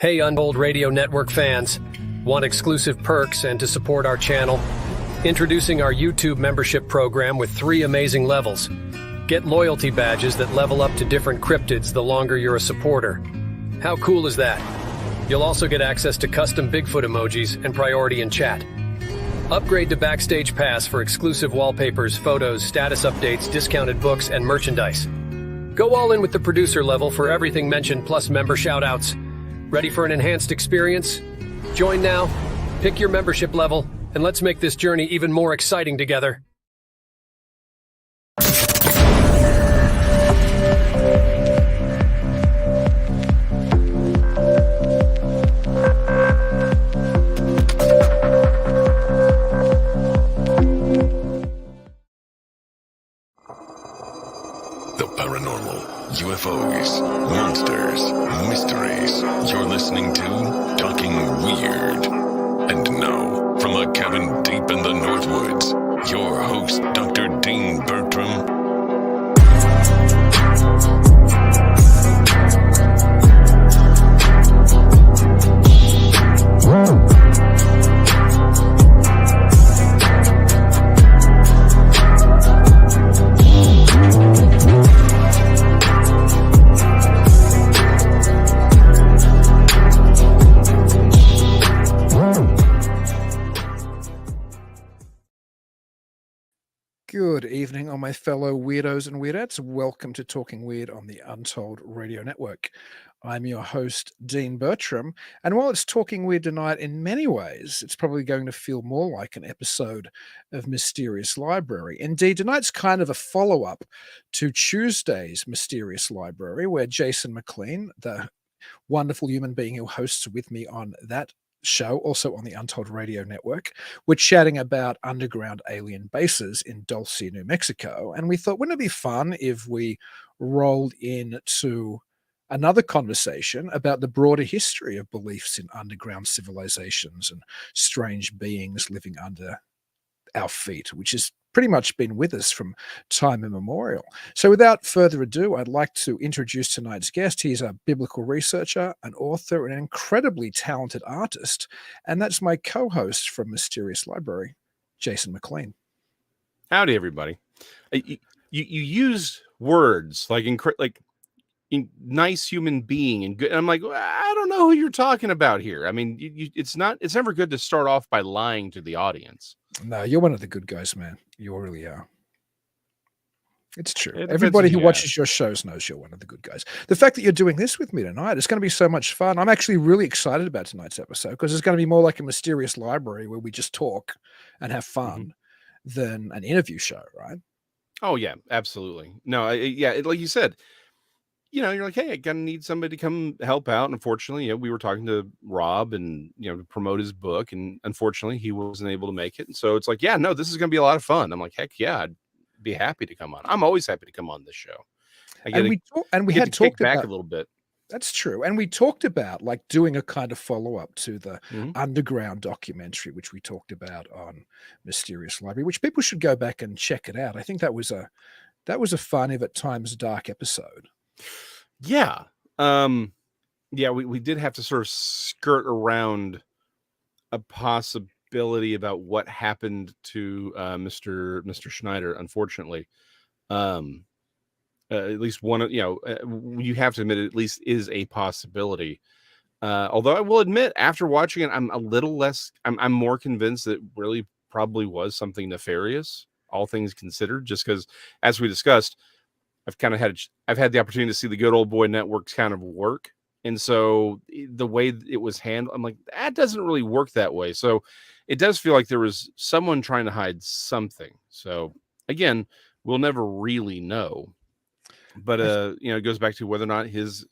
Hey Untold Radio Network fans, want exclusive perks and to support our channel? Introducing our YouTube membership program with 3 amazing levels. Get loyalty badges that level up to different cryptids the longer you're a supporter. How cool is that? You'll also get access to custom Bigfoot emojis and priority in chat. Upgrade to Backstage Pass for exclusive wallpapers, photos, status updates, discounted books, and merchandise. Go all in with the producer level for everything mentioned plus member shoutouts. Ready for an enhanced experience? Join now, pick your membership level, and let's make this journey even more exciting together. The paranormal, UFOs, monsters, mysteries. You're listening to Talking Weird. And now, from a cabin deep in the Northwoods, your host, Dr. Dean Bertram. Good evening, all my fellow weirdos and weirdettes. Welcome to Talking Weird on the Untold Radio Network. I'm your host, Dean Bertram, and while it's Talking Weird tonight, in many ways, it's probably going to feel more like an episode of Mysterious Library. Indeed, tonight's kind of a follow-up to Tuesday's Mysterious Library, where Jason McLean, the wonderful human being who hosts with me on that show, also on the Untold Radio Network, we're chatting about underground alien bases in Dulce, New Mexico. And we thought, wouldn't it be fun if we rolled into another conversation about the broader history of beliefs in underground civilizations and strange beings living under our feet, which has pretty much been with us from time immemorial. So without further ado, I'd like to introduce tonight's guest. He's a biblical researcher, an author, and an incredibly talented artist. And that's my co-host from Mysterious Library, Jason McLean. Howdy, everybody. You use words like nice human being and good. And I'm like, well, I don't know who you're talking about here. I mean, it's never good to start off by lying to the audience. No, you're one of the good guys, man. You really are. It's true. Everybody who watches your shows knows you're one of the good guys. The fact that you're doing this with me tonight, it's going to be so much fun. I'm actually really excited about tonight's episode because it's going to be more like a Mysterious Library where we just talk and have fun than an interview show, right? Oh, yeah, absolutely. No, like you said, you're like, hey, I gotta need somebody to come help out. And unfortunately, we were talking to Rob and, to promote his book. And unfortunately, he wasn't able to make it. And so it's like, yeah, no, this is going to be a lot of fun. I'm like, heck yeah, I'd be happy to come on. I'm always happy to come on this show. We had talked back about a little bit. That's true. And we talked about like doing a kind of follow-up to the underground documentary, which we talked about on Mysterious Library, which people should go back and check it out. I think that was a fun, if at times dark episode. Yeah. We did have to sort of skirt around a possibility about what happened to Mr. Schneider, unfortunately. At least one, you have to admit it at least is a possibility. Although I will admit, after watching it, I'm a little less, I'm more convinced that it really probably was something nefarious, all things considered, just because, as we discussed, I've had the opportunity to see the Good Old Boy Network's kind of work. And so the way it was handled, I'm like, that doesn't really work that way. So it does feel like there was someone trying to hide something. So again, we'll never really know. But it goes back to whether or not his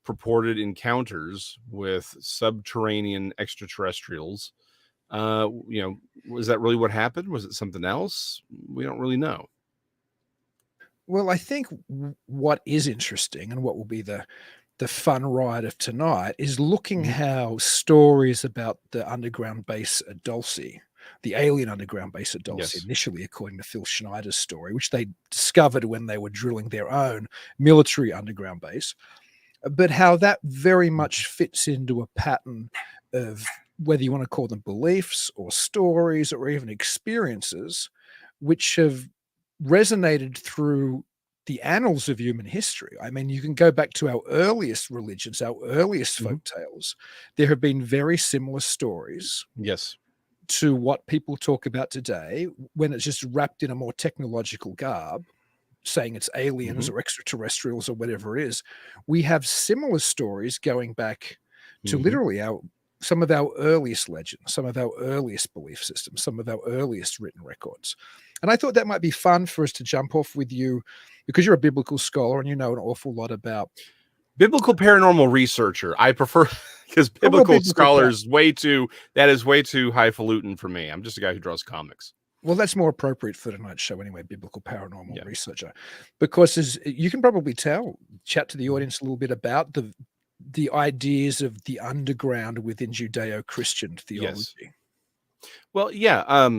purported encounters with subterranean extraterrestrials, was that really what happened? Was it something else? We don't really know. Well, I think what is interesting and what will be the fun ride of tonight is looking how stories about the underground base at Dulce, the alien underground base at Dulce, initially, according to Phil Schneider's story, which they discovered when they were drilling their own military underground base, but how that very much fits into a pattern of whether you want to call them beliefs or stories or even experiences, which have resonated through the annals of human history. I mean, you can go back to our earliest religions, our earliest folk tales. There have been very similar stories Yes. to what people talk about today when it's just wrapped in a more technological garb, saying it's aliens or extraterrestrials or whatever it is. We have similar stories going back to literally some of our earliest legends, some of our earliest belief systems, some of our earliest written records. And I thought that might be fun for us to jump off with you because you're a biblical scholar and you know an awful lot about Biblical paranormal researcher. I prefer because biblical scholars that is way too highfalutin for me. I'm just a guy who draws comics. Well, that's more appropriate for tonight's show anyway, biblical paranormal researcher, because as you can probably chat to the audience a little bit about the ideas of the underground within Judeo-Christian theology. Yes. Well, yeah.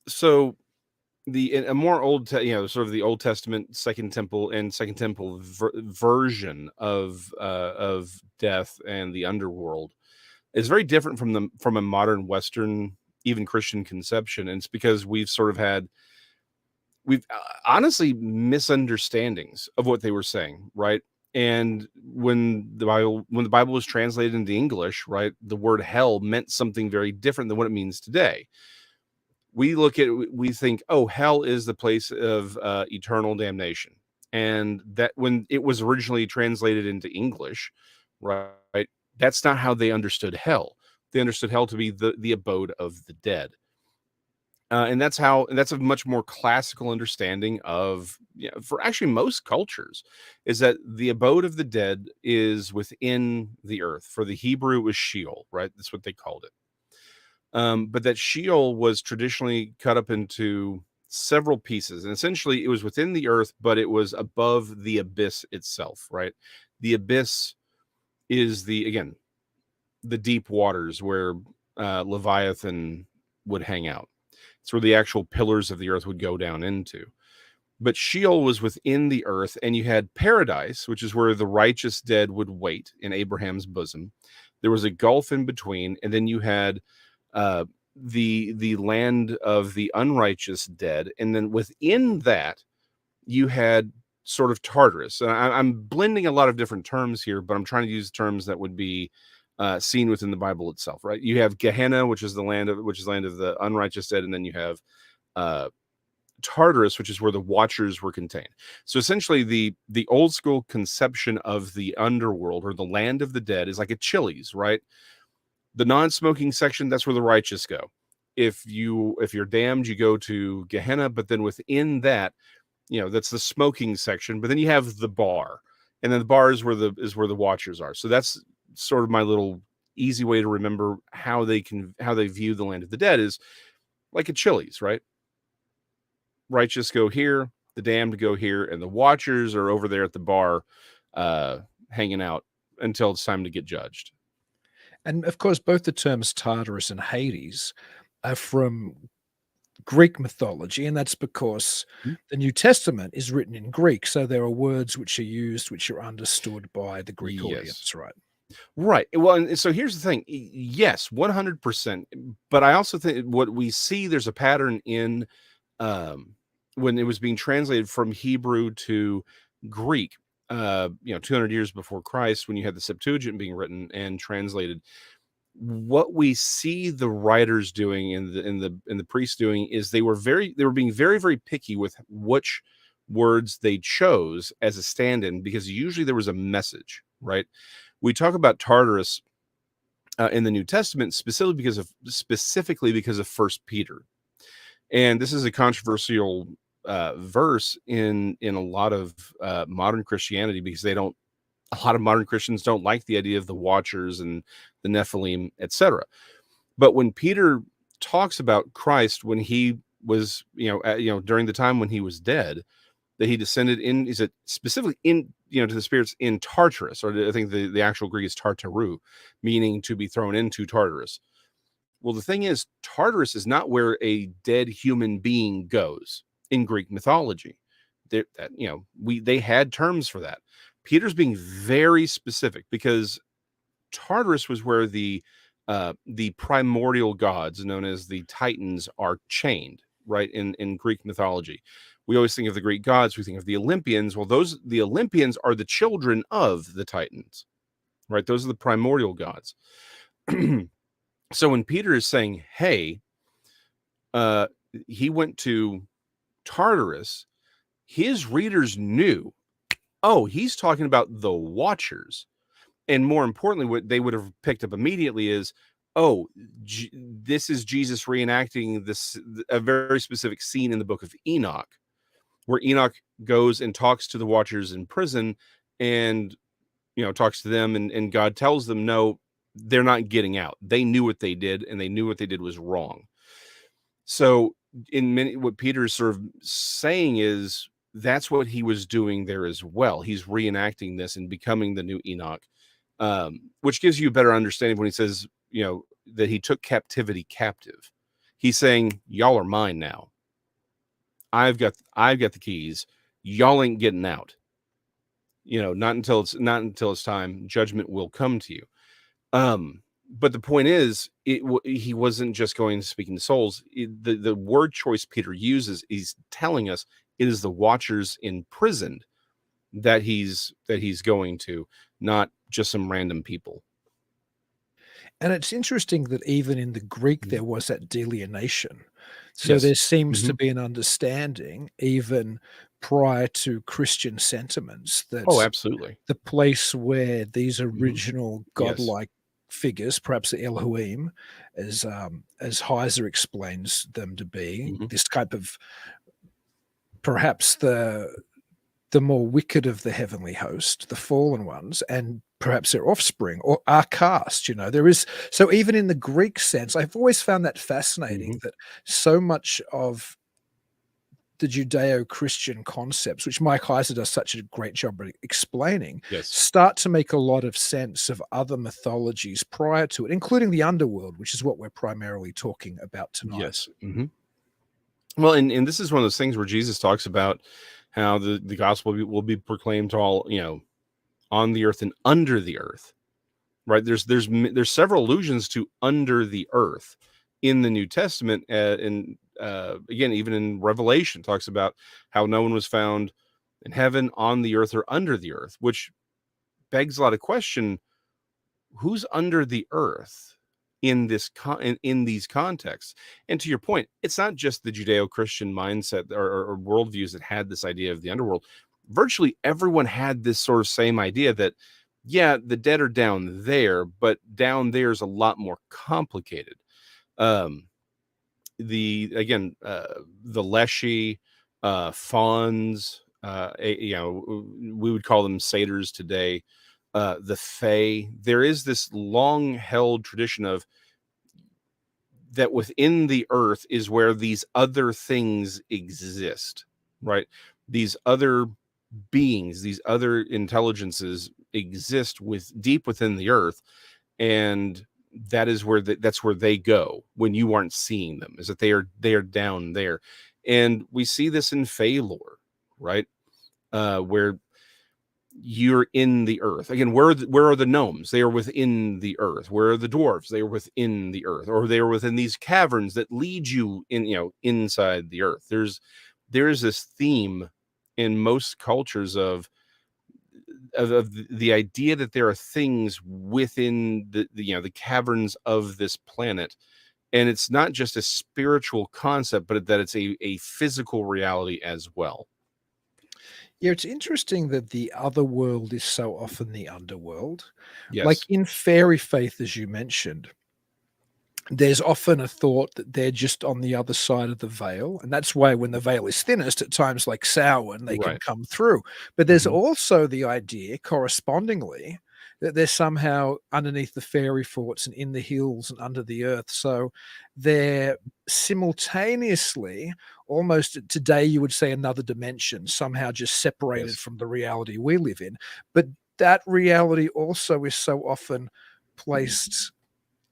So a more sort of the Old Testament Second Temple version of death and the underworld is very different from a modern Western, even Christian conception. And it's because we've honestly misunderstandings of what they were saying, right? And when the Bible was translated into English, right, the word hell meant something very different than what it means today. We think, oh, hell is the place of eternal damnation. And that when it was originally translated into English, right, that's not how they understood hell. They understood hell to be the abode of the dead. And that's a much more classical understanding of, for actually most cultures, is that the abode of the dead is within the earth. For the Hebrew, it was Sheol, right? That's what they called it. But that Sheol was traditionally cut up into several pieces, and essentially it was within the earth, but it was above the abyss itself, right? The abyss is the deep waters where Leviathan would hang out. It's where the actual pillars of the earth would go down into. But Sheol was within the earth, and you had paradise, which is where the righteous dead would wait in Abraham's bosom. There was a gulf in between, and then you had the land of the unrighteous dead, and then within that you had sort of Tartarus. I'm blending a lot of different terms here, but I'm trying to use terms that would be seen within the Bible itself, right? You have Gehenna, which is land of the unrighteous dead, and then you have Tartarus, which is where the Watchers were contained. So essentially, the old school conception of the underworld or the land of the dead is like a Chili's, right? The non-smoking section, that's where the righteous go. If you're damned, you go to Gehenna, but then within that, that's the smoking section. But then you have the bar, and then the bar is where the Watchers are. So that's sort of my little easy way to remember how they view the land of the dead is like a Chili's, right? Righteous go here, the damned go here, and the Watchers are over there at the bar hanging out until it's time to get judged. And of course, both the terms Tartarus and Hades are from Greek mythology, and that's because the New Testament is written in Greek. So there are words which are used, which are understood by the Greek audience, right? Right. Well, and so here's the thing. Yes, 100%. But I also think what we see, there's a pattern in when it was being translated from Hebrew to Greek, 200 years before Christ, when you had the Septuagint being written and translated. What we see the writers doing and the priests doing is they were being very, very picky with which words they chose as a stand-in, because usually there was a message, right? We talk about Tartarus in the New Testament specifically because of First Peter, and this is a controversial verse in a lot of modern Christianity, because a lot of modern Christians don't like the idea of the Watchers and the Nephilim, etc. But when Peter talks about Christ when he was, during the time when he was dead, that he descended in, is it specifically in, to the spirits in Tartarus, or I think the actual Greek is Tartaru, meaning to be thrown into Tartarus. Well, the thing is, Tartarus is not where a dead human being goes in Greek mythology. They had terms for that. Peter's being very specific because Tartarus was where the primordial gods known as the Titans are chained, right? In Greek mythology. We always think of the Greek gods, we think of the Olympians. Well, the Olympians are the children of the Titans, right? Those are the primordial gods. So when Peter is saying, hey, he went to Tartarus, his readers knew, oh, he's talking about the Watchers. And more importantly, what they would have picked up immediately is, oh, this is Jesus reenacting a very specific scene in the book of Enoch, where Enoch goes and talks to the Watchers in prison and, talks to them, and God tells them, no, they're not getting out. They knew what they did, and they knew what they did was wrong. So what Peter is sort of saying is that's what he was doing there as well. He's reenacting this and becoming the new Enoch, which gives you a better understanding when he says, that he took captivity captive. He's saying, y'all are mine now. I've got the keys. Y'all ain't getting out. Not until it's time. Judgment will come to you. But the point is, he wasn't just going to speaking to souls. The word choice Peter uses, he's telling us it is the Watchers imprisoned that he's going to, not just some random people. And it's interesting that even in the Greek, there was that delineation. So Yes. there seems to be an understanding, even prior to Christian sentiments, that Absolutely. the place where these original godlike figures, perhaps the Elohim, as Heiser explains them to be, this type of perhaps the more wicked of the heavenly host, the fallen ones, and perhaps their offspring, or are cast. There is, so even in the Greek sense, I've always found that fascinating, that so much of the Judeo-Christian concepts, which Mike Heiser does such a great job of explaining, start to make a lot of sense of other mythologies prior to it, including the underworld, which is what we're primarily talking about tonight. Yes. Well, and this is one of those things where Jesus talks about how the gospel will be proclaimed to all, on the earth and under the earth, right? There's several allusions to under the earth in the New Testament, and again, even in Revelation, talks about how no one was found in heaven, on the earth, or under the earth, which begs a lot of question: who's under the earth in these contexts? And to your point, it's not just the Judeo-Christian mindset or worldviews that had this idea of the underworld. Virtually everyone had this sort of same idea that, yeah, the dead are down there, but down there is a lot more complicated. The Leshy, fawns, we would call them satyrs today. The Fae. There is this long-held tradition of that within the earth is where these other things exist, right? These other beings, these other intelligences exist deep within the earth, and that is where that's where they go when you aren't seeing them. Is that they are down there, and we see this in Fae lore, right? Where you're in the earth again. Where are the gnomes? They are within the earth. Where are the dwarves? They are within the earth, or they are within these caverns that lead you inside the earth. There is this theme in most cultures of the idea that there are things within the caverns of this planet, and it's not just a spiritual concept, but that it's a physical reality as well. Yeah, it's interesting that the other world is so often the underworld. Yes. Like in fairy faith, as you mentioned, there's often a thought that they're just on the other side of the veil. And that's why when the veil is thinnest, at times like Samhain, they can come through. But there's also the idea, correspondingly, that they're somehow underneath the fairy forts and in the hills and under the earth. So they're simultaneously, almost today you would say, another dimension, somehow just separated from the reality we live in. But that reality also is so often placed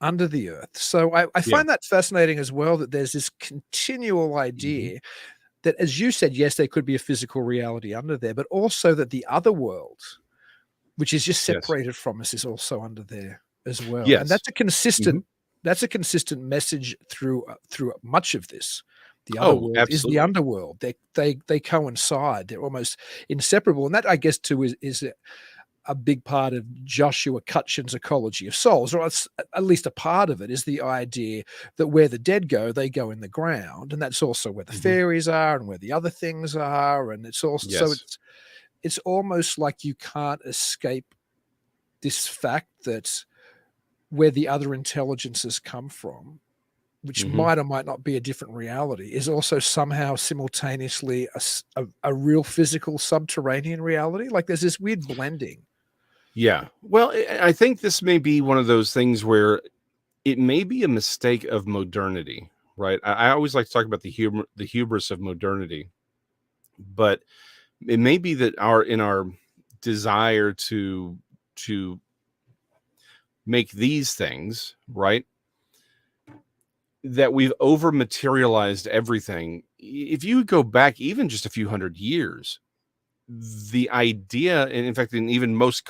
under the earth. So I find that fascinating as well, that there's this continual idea that, as you said, yes, there could be a physical reality under there, but also that the other world which is just Yes. separated from us, is also under there as well. And Yes. that's a consistent message through much of this. The other Oh, world is the absolutely. underworld. They coincide. They're almost inseparable. And that, I guess, too, is a big part of Joshua Cutchin's ecology of souls, or at least a part of it, is the idea that where the dead go, they go in the ground, and that's also where the Mhm. fairies are and where the other things are, and it's also so Yes. it's almost like you can't escape this fact that where the other intelligences come from, which Mhm. might or might not be a different reality, is also somehow simultaneously a real physical subterranean reality. Like there's this weird blending. Yeah. Well, I think this may be one of those things where it may be a mistake of modernity, right? I always like to talk about the hubris of modernity, but it may be that our desire to make these things, right, that we've over materialized everything. If you go back even just a few hundred years, the idea, and in fact, in even most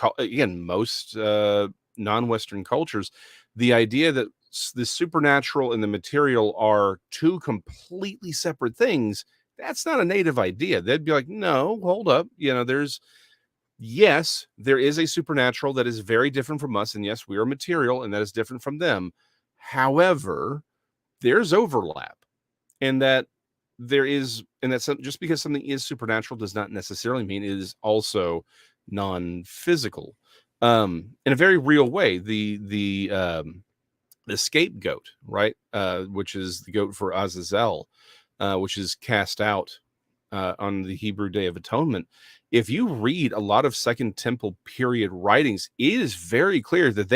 non-Western cultures, the idea that the supernatural and the material are two completely separate things, that's not a native idea. They'd be like, no, hold up, yes, there is a supernatural that is very different from us, and yes, we are material, and that is different from them. However, there's overlap, and just because something is supernatural does not necessarily mean it is also non-physical. In a very real way, the scapegoat, right, which is the goat for Azazel, which is cast out on the Hebrew Day of Atonement. If you read a lot of Second Temple period writings, it is very clear that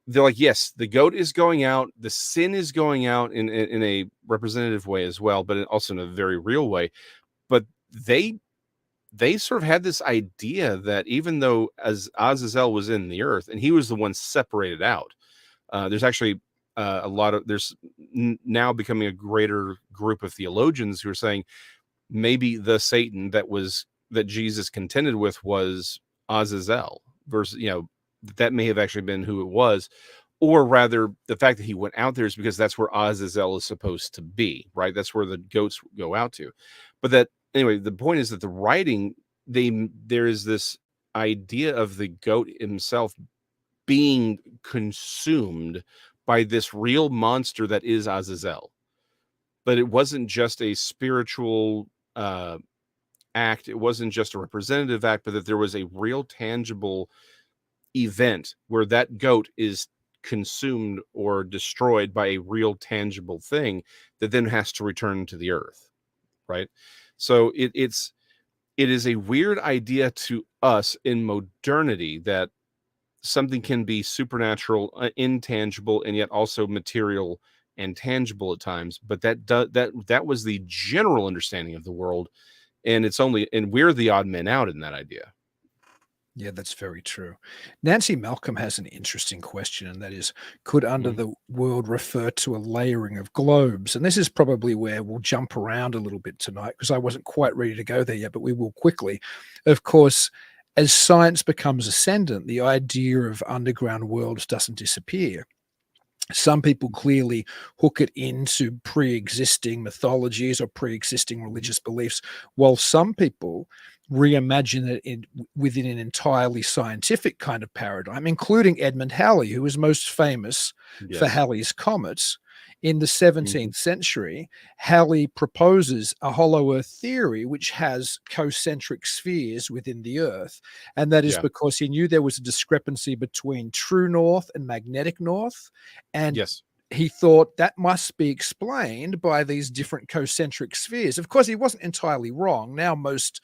they're like, yes, the goat is going out, the sin is going out in a representative way as well, but also in a very real way. But they sort of had this idea that even though as Azazel was in the earth and he was the one separated out, there's actually there's now becoming a greater group of theologians who are saying maybe the Satan that Jesus contended with was Azazel versus, that may have actually been who it was, or rather the fact that he went out there is because that's where Azazel is supposed to be, right? That's where the goats go out to. But that, anyway, the point is that the writing, there is this idea of the goat himself being consumed by this real monster that is Azazel. But it wasn't just a spiritual act, it wasn't just a representative act, but that there was a real tangible event where that goat is consumed or destroyed by a real tangible thing that then has to return to the earth, right? So it is a weird idea to us in modernity that something can be supernatural, intangible, and yet also material and tangible at times. But that was the general understanding of the world, and we're the odd men out in that idea. Yeah, that's very true. Nancy Malcolm has an interesting question, and that is, could under Mhm. the world refer to a layering of globes? And this is probably where we'll jump around a little bit tonight, because I wasn't quite ready to go there yet, but we will quickly. Of course, as science becomes ascendant, the idea of underground worlds doesn't disappear. Some people clearly hook it into pre-existing mythologies or pre-existing religious beliefs, while some people reimagine it within an entirely scientific kind of paradigm, including Edmund Halley, who is most famous for Yes. Halley's comets. In the Mhm. 17th century, Halley proposes a hollow earth theory which has concentric spheres within the earth. And that is Yeah. because he knew there was a discrepancy between true north and magnetic north. And Yes. he thought that must be explained by these different concentric spheres. Of course, he wasn't entirely wrong. Now, most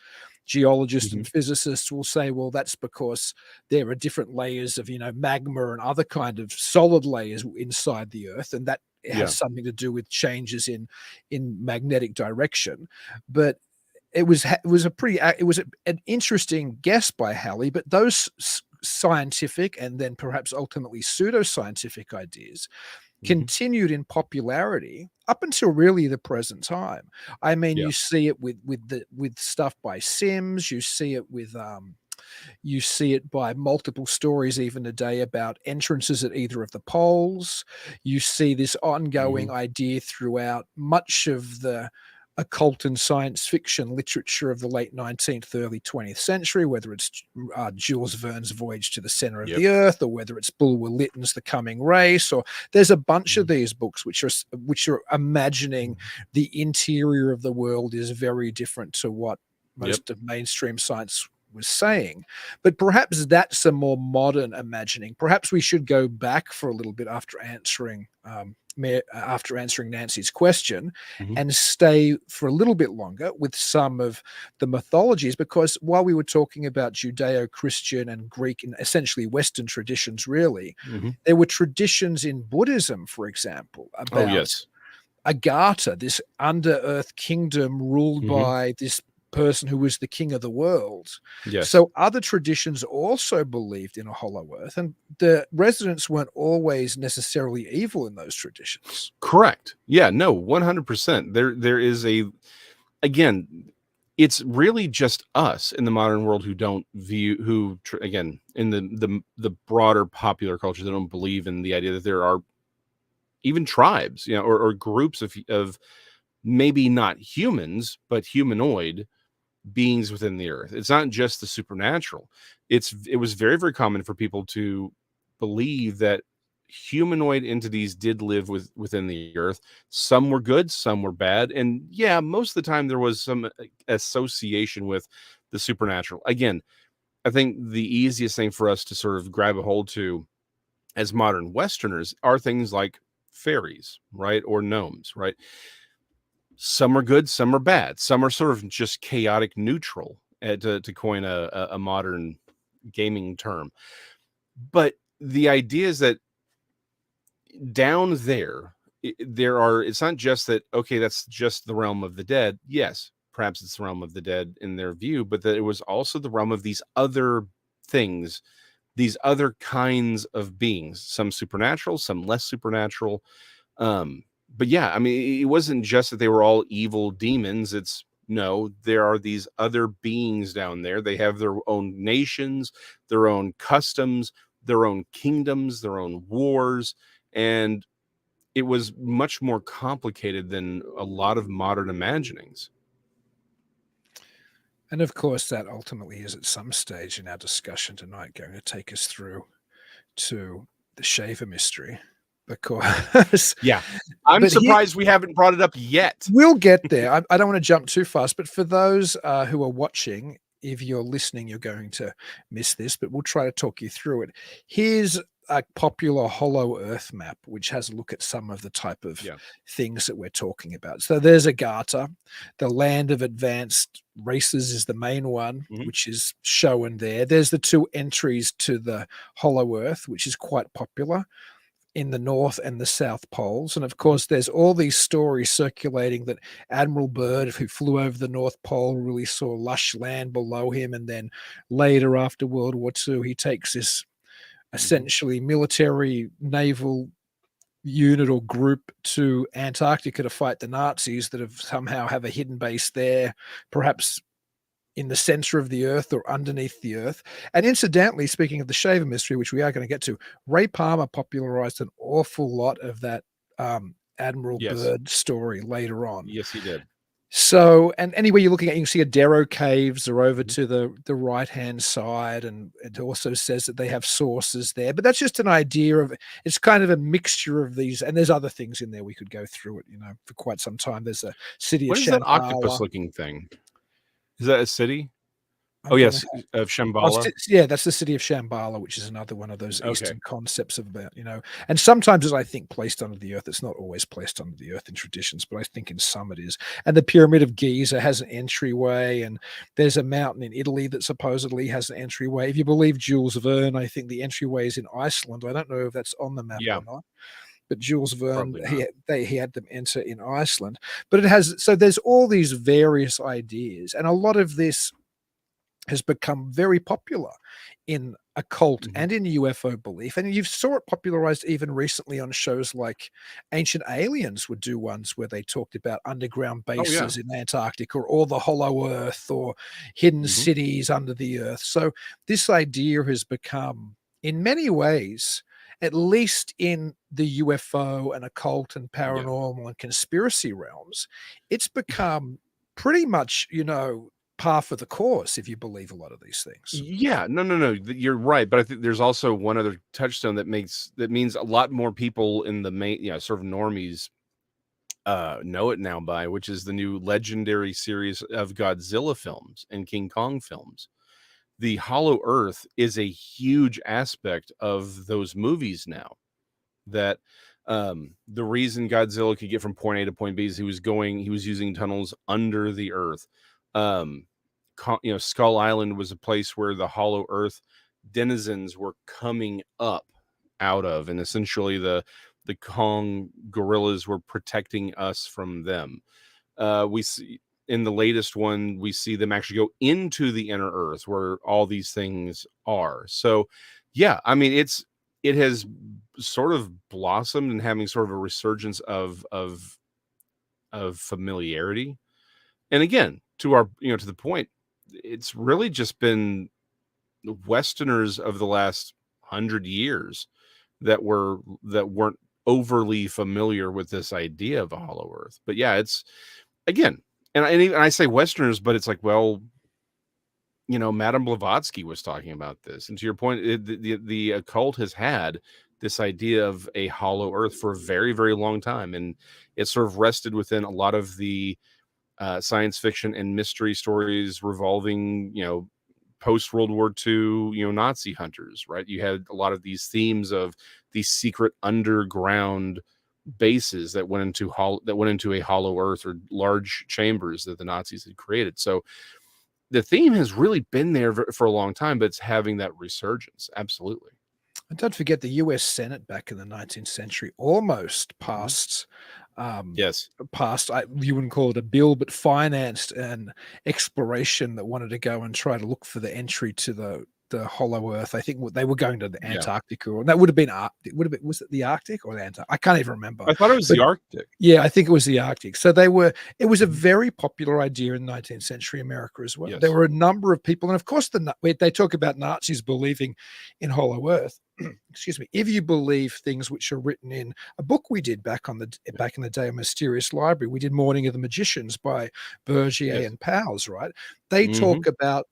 geologists Mhm. and physicists will say, well, that's because there are different layers of, magma and other kind of solid layers inside the earth, and that has Yeah. something to do with changes in magnetic direction. But it was an interesting guess by Halley, but those scientific and then perhaps ultimately pseudoscientific ideas Mhm. continued in popularity up until really the present time. I mean, Yeah. you see it with stuff by Sims, you see it with You see it by multiple stories even today about entrances at either of the poles. You see this ongoing idea throughout much of the occult and science fiction literature of the late 19th, early 20th century, whether it's Jules Verne's Voyage to the Center of the Earth, or whether it's Bulwer Lytton's The Coming Race, or there's a bunch of these books which are imagining the interior of the world is very different to what most of mainstream science was saying. But perhaps that's a more modern imagining. Perhaps we should go back for a little bit after answering Nancy's question and stay for a little bit longer with some of the mythologies, because while we were talking about Judeo-Christian and Greek and essentially Western traditions, really, there were traditions in Buddhism, for example, about Agharta, this under-earth kingdom ruled by this person who was the king of the world. So other traditions also believed in a hollow earth, and the residents weren't always necessarily evil in those traditions. Correct. Yeah, no, 100%. There is again, it's really just us in the modern world who don't view, again, in the broader popular culture, they don't believe in the idea that there are even tribes, or groups of maybe not humans, but humanoid beings within the earth. It's not just the supernatural. It was very, very common for people to believe that humanoid entities did live within the earth. Some were good, some were bad, and most of the time there was some association with the supernatural. Again, I think the easiest thing for us to sort of grab a hold to as modern Westerners are things like fairies, right, or gnomes, right? Some are good, some are bad. Some are sort of just chaotic neutral, to coin a modern gaming term. But the idea is that down there, it's not just that, okay, that's just the realm of the dead. Yes, perhaps it's the realm of the dead in their view, but that it was also the realm of these other things, these other kinds of beings, some supernatural, some less supernatural. But I mean, it wasn't just that they were all evil demons. No, there are these other beings down there. They have their own nations, their own customs, their own kingdoms, their own wars. And it was much more complicated than a lot of modern imaginings. And of course, that ultimately is at some stage in our discussion tonight going to take us through to the Shaver mystery. Because I'm surprised we haven't brought it up yet. We'll get there. I don't want to jump too fast, but for those who are watching, if you're listening, you're going to miss this, but we'll try to talk you through it. Here's a popular hollow earth map, which has a look at some of the type of things that we're talking about. So there's Agharta, the land of advanced races is the main one, which is shown there. There's the two entries to the hollow earth, which is quite popular in the North and the South Poles. And of course, there's all these stories circulating that Admiral Byrd, who flew over the North Pole, really saw lush land below him. And then later, after World War II, he takes this essentially military naval unit or group to Antarctica to fight the Nazis that somehow have a hidden base there, perhaps in the center of the earth or underneath the earth. And incidentally, speaking of the Shaver mystery, which we are going to get to, Ray Palmer popularized an awful lot of that Admiral Byrd story later on. Yes, he did. So, and anywhere you're looking at, you can see a Dero caves are over to the right-hand side, and it also says that they have sources there. But that's just an idea of, it's kind of a mixture of these, and there's other things in there. We could go through it, for quite some time. There's a city of Shambhala. What is that octopus-looking thing? Is that a city? Oh, yes, of Shambhala. That's the city of Shambhala, which is another one of those Eastern concepts of about, and sometimes it's, I think, placed under the earth. It's not always placed under the earth in traditions, but I think in some it is. And the Pyramid of Giza has an entryway, and there's a mountain in Italy that supposedly has an entryway. If you believe Jules Verne, I think the entryway is in Iceland. I don't know if that's on the map or not. But Jules Verne, he had them enter in Iceland. But it has, so there's all these various ideas, and a lot of this has become very popular in occult and in UFO belief. And you saw it popularized even recently on shows like Ancient Aliens would do ones where they talked about underground Oh yeah. bases in Antarctica or the hollow earth or hidden Mhm. cities under the earth. So this idea has become, in many ways, at least in the UFO and occult and Yeah. paranormal and conspiracy realms, it's become pretty much, par for the course if you believe a lot of these things. Yeah, no. You're right, but I think there's also one other touchstone that means a lot more people in the main, sort of normies know it now by, which is the new legendary series of Godzilla films and King Kong films. The Hollow Earth is a huge aspect of those movies now. That the reason Godzilla could get from point A to point B is he was using tunnels under the earth. Skull Island was a place where the Hollow Earth denizens were coming up out of, and essentially the Kong gorillas were protecting us from them. We see in the latest one, we see them actually go into the inner earth where all these things are. So yeah, I mean, it has sort of blossomed and having sort of a resurgence of familiarity. And again, to the point, it's really just been the Westerners of the last 100 years that weren't overly familiar with this idea of a hollow earth. But yeah, it's again, and I say Westerners, but it's like, well, Madame Blavatsky was talking about this, and to your point, the occult has had this idea of a hollow earth for a very, very long time, and it sort of rested within a lot of the science fiction and mystery stories revolving, post World War II, Nazi hunters, right? You had a lot of these themes of these secret underground bases that went into a hollow earth or large chambers that the Nazis had created. So the theme has really been there for a long time, but it's having that resurgence. Absolutely. And don't forget the US Senate back in the 19th century almost Yes. you wouldn't call it a bill, but financed an exploration that wanted to go and try to look for the entry to the hollow earth. I think they were going to the Yeah. Antarctica, or that would have been was it the Arctic or the Antarctic? I can't even remember. I thought it was the Arctic. Yeah, I think it was the Arctic. So it was a very popular idea in 19th century America as well. Yes. There were a number of people, and of course they talk about Nazis believing in hollow earth. Excuse me. If you believe things which are written in a book we did back in the day, A Mysterious Library, we did Morning of the Magicians by Bergier Yes. and Pals, right? They Mhm. talk about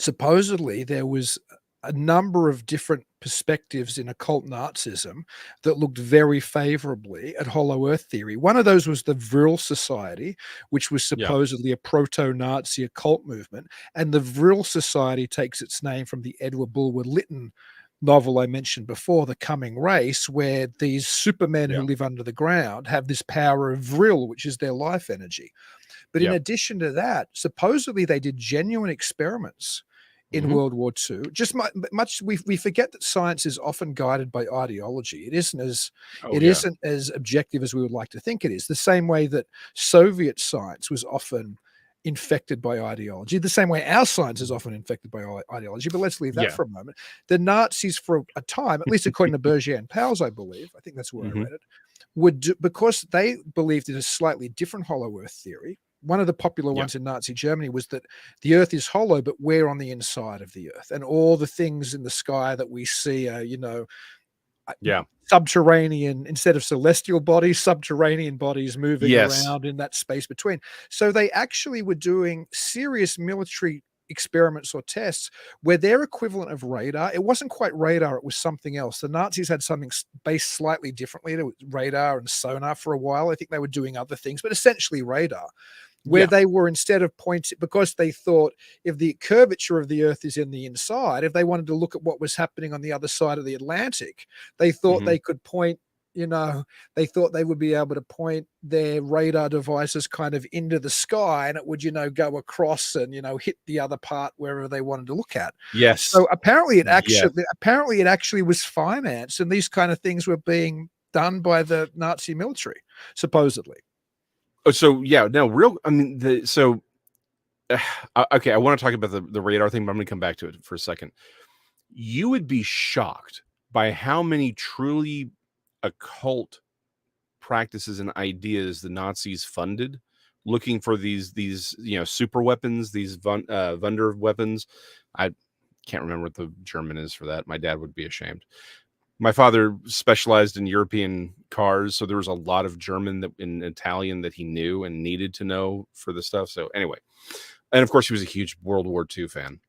supposedly there was a number of different perspectives in occult Nazism that looked very favorably at hollow earth theory. One of those was the Vril Society, which was Yeah. supposedly a proto-Nazi occult movement. And the Vril Society takes its name from the Edward Bulwer Lytton novel I mentioned before, The Coming Race, where these supermen Yeah. who live under the ground have this power of Vril, which is their life energy. But in Yeah. addition to that, supposedly they did genuine experiments in Mhm. World War II. Just much we forget that science is often guided by ideology. It isn't as Oh, yeah. objective as we would like to think it is. The same way that Soviet science was often infected by ideology, the same way our science is often infected by ideology. But let's leave that Yeah. for a moment. The Nazis, for a time, at least according to Bergier and Pals, I believe, I think that's where I Mhm. read it, would do, because they believed in a slightly different hollow earth theory. One of the popular Yeah. ones in Nazi Germany was that the earth is hollow, but we're on the inside of the earth. And all the things in the sky that we see are, Yeah. subterranean, instead of celestial bodies, subterranean bodies moving Yes. around in that space between. So they actually were doing serious military experiments or tests where their equivalent of radar, it wasn't quite radar, it was something else. The Nazis had something based slightly differently to radar and sonar for a while. I think they were doing other things, but essentially radar, where Yeah. they were, instead of pointing, because they thought if the curvature of the earth is in the inside, if they wanted to look at what was happening on the other side of the Atlantic, they thought Mhm. they could point, they thought they would be able to point their radar devices kind of into the sky, and it would, go across and, hit the other part wherever they wanted to look at. Yes. So apparently it Yes. actually was financed, and these kind of things were being done by the Nazi military, supposedly. Oh, so yeah, no, real. I mean, okay, I want to talk about the radar thing, but I'm going to come back to it for a second. You would be shocked by how many truly occult practices and ideas the Nazis funded, looking for these super weapons, these Wunder weapons. I can't remember what the German is for that. My dad would be ashamed. My father specialized in European cars, so there was a lot of German and Italian that he knew and needed to know for the stuff. So anyway, and of course he was a huge World War II fan.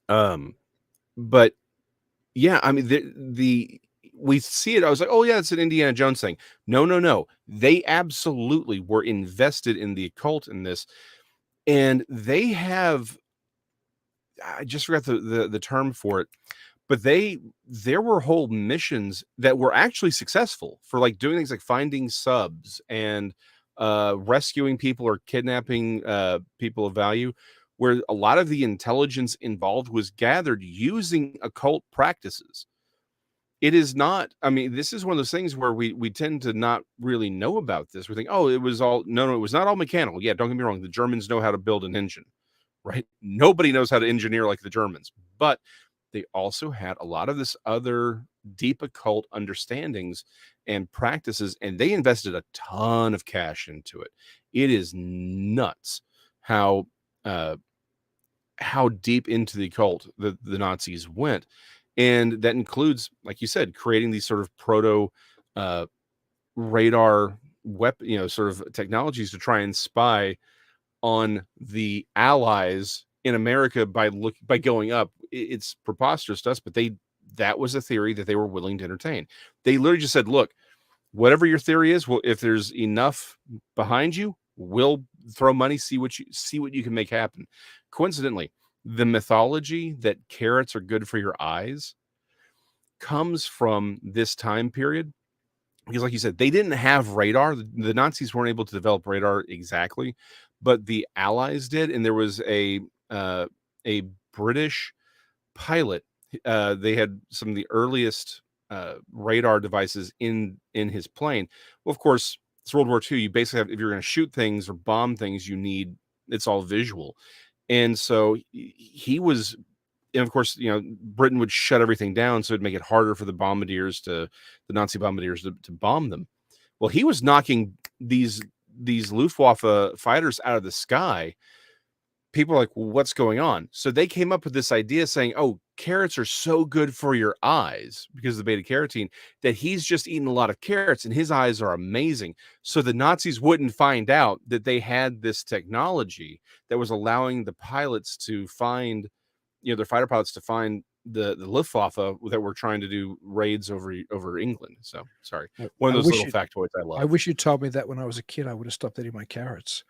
But yeah, I mean the we see it. I was like, oh yeah, it's an Indiana Jones thing. No. They absolutely were invested in the occult in this, and they have. I just forgot the term for it, but there were whole missions that were actually successful for like doing things like finding subs and rescuing people or kidnapping people of value, where a lot of the intelligence involved was gathered using occult practices. It is not, I mean, this is one of those things where we tend to not really know about this. We think, oh, it was all, no, it was not all mechanical. Yeah, don't get me wrong. The Germans know how to build an engine, right? Nobody knows how to engineer like the Germans, but they also had a lot of this other deep occult understandings and practices, and they invested a ton of cash into it. It is nuts how deep into the occult the Nazis went. And that includes, like you said, creating these sort of proto radar weapon, sort of technologies to try and spy on the allies in America by going up. It's preposterous to us, but that was a theory that they were willing to entertain. They literally just said, look, whatever your theory is, well, if there's enough behind you, we'll throw money, see what you can make happen. Coincidentally, the mythology that carrots are good for your eyes comes from this time period, because like you said, they didn't have radar. The Nazis weren't able to develop radar exactly, but the Allies did. And there was a British pilot. They had some of the earliest radar devices in his plane. Well, of course, it's World War II. You basically have, if you're going to shoot things or bomb things, it's all visual. And so he was, and of course, Britain would shut everything down, so it'd make it harder for the Nazi bombardiers to bomb them. Well, he was knocking these Luftwaffe fighters out of the sky. People are like, well, what's going on? So they came up with this idea saying, oh, carrots are so good for your eyes because of the beta carotene, that he's just eating a lot of carrots and his eyes are amazing. So the Nazis wouldn't find out that they had this technology that was allowing the pilots to find, their fighter pilots to find the Luftwaffe that were trying to do raids over England. So sorry. One of those little factoids I love. I wish you told me that when I was a kid. I would have stopped eating my carrots.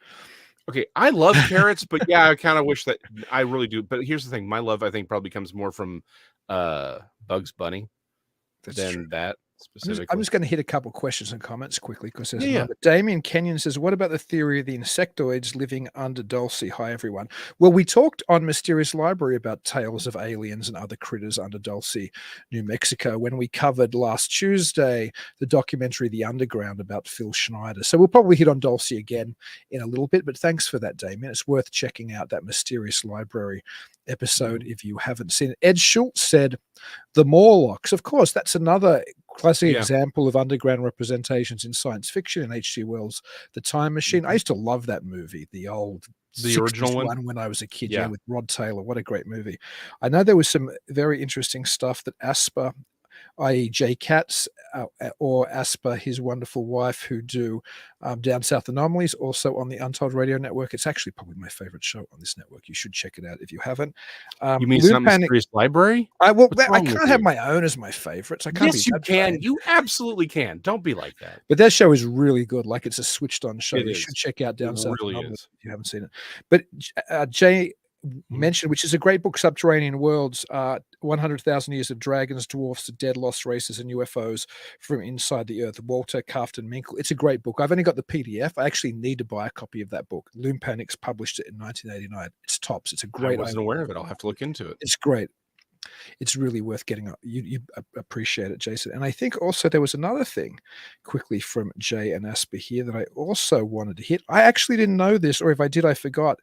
Okay, I love carrots, but yeah, I kind of wish that I really do. But here's the thing: my love, I think, probably comes more from Bugs Bunny than that specifically. I'm just going to hit a couple questions and comments quickly because there's another. Damien Kenyon says, "What about the theory of the insectoids living under Dulce?" Hi, everyone. Well, we talked on Mysterious Library about tales of aliens and other critters under Dulce, New Mexico, when we covered last Tuesday the documentary The Underground about Phil Schneider. So we'll probably hit on Dulce again in a little bit, but thanks for that, Damien. It's worth checking out that Mysterious Library episode if you haven't seen it. Ed Schultz said the Morlocks. Of course, that's another classic example of underground representations in science fiction in H.G. Wells' The Time Machine. I used to love that movie, the original one when I was a kid, with Rod Taylor. What a great movie. I know there was some very interesting stuff that Asper, i.e. Jay Katz or Asper, his wonderful wife, who do Down South Anomalies, also on the Untold Radio Network. It's actually probably my favorite show on this network. You should check it out if you haven't. You mean it's not Mysterious Library? I can't have my own as my favorites. I can't. Yes, you can. You absolutely can. Don't be like that. But that show is really good. Like, it's a switched on show. You should check out Down South Anomalies if you haven't seen it. But Jay mentioned, which is a great book, Subterranean Worlds, 100,000 Years of Dragons, Dwarfs, Dead, Lost Races, and UFOs from Inside the Earth, Walter Kafton Minkle. It's a great book. I've only got the PDF. I actually need to buy a copy of that book. Loom Panics published it in 1989. It's tops. It's a great. I wasn't aware of it. I'll have to look into it. It's great. It's really worth getting up. You appreciate it, Jason. And I think also there was another thing quickly from Jay and Asper here that I also wanted to hit. I actually didn't know this, or if I did, I forgot.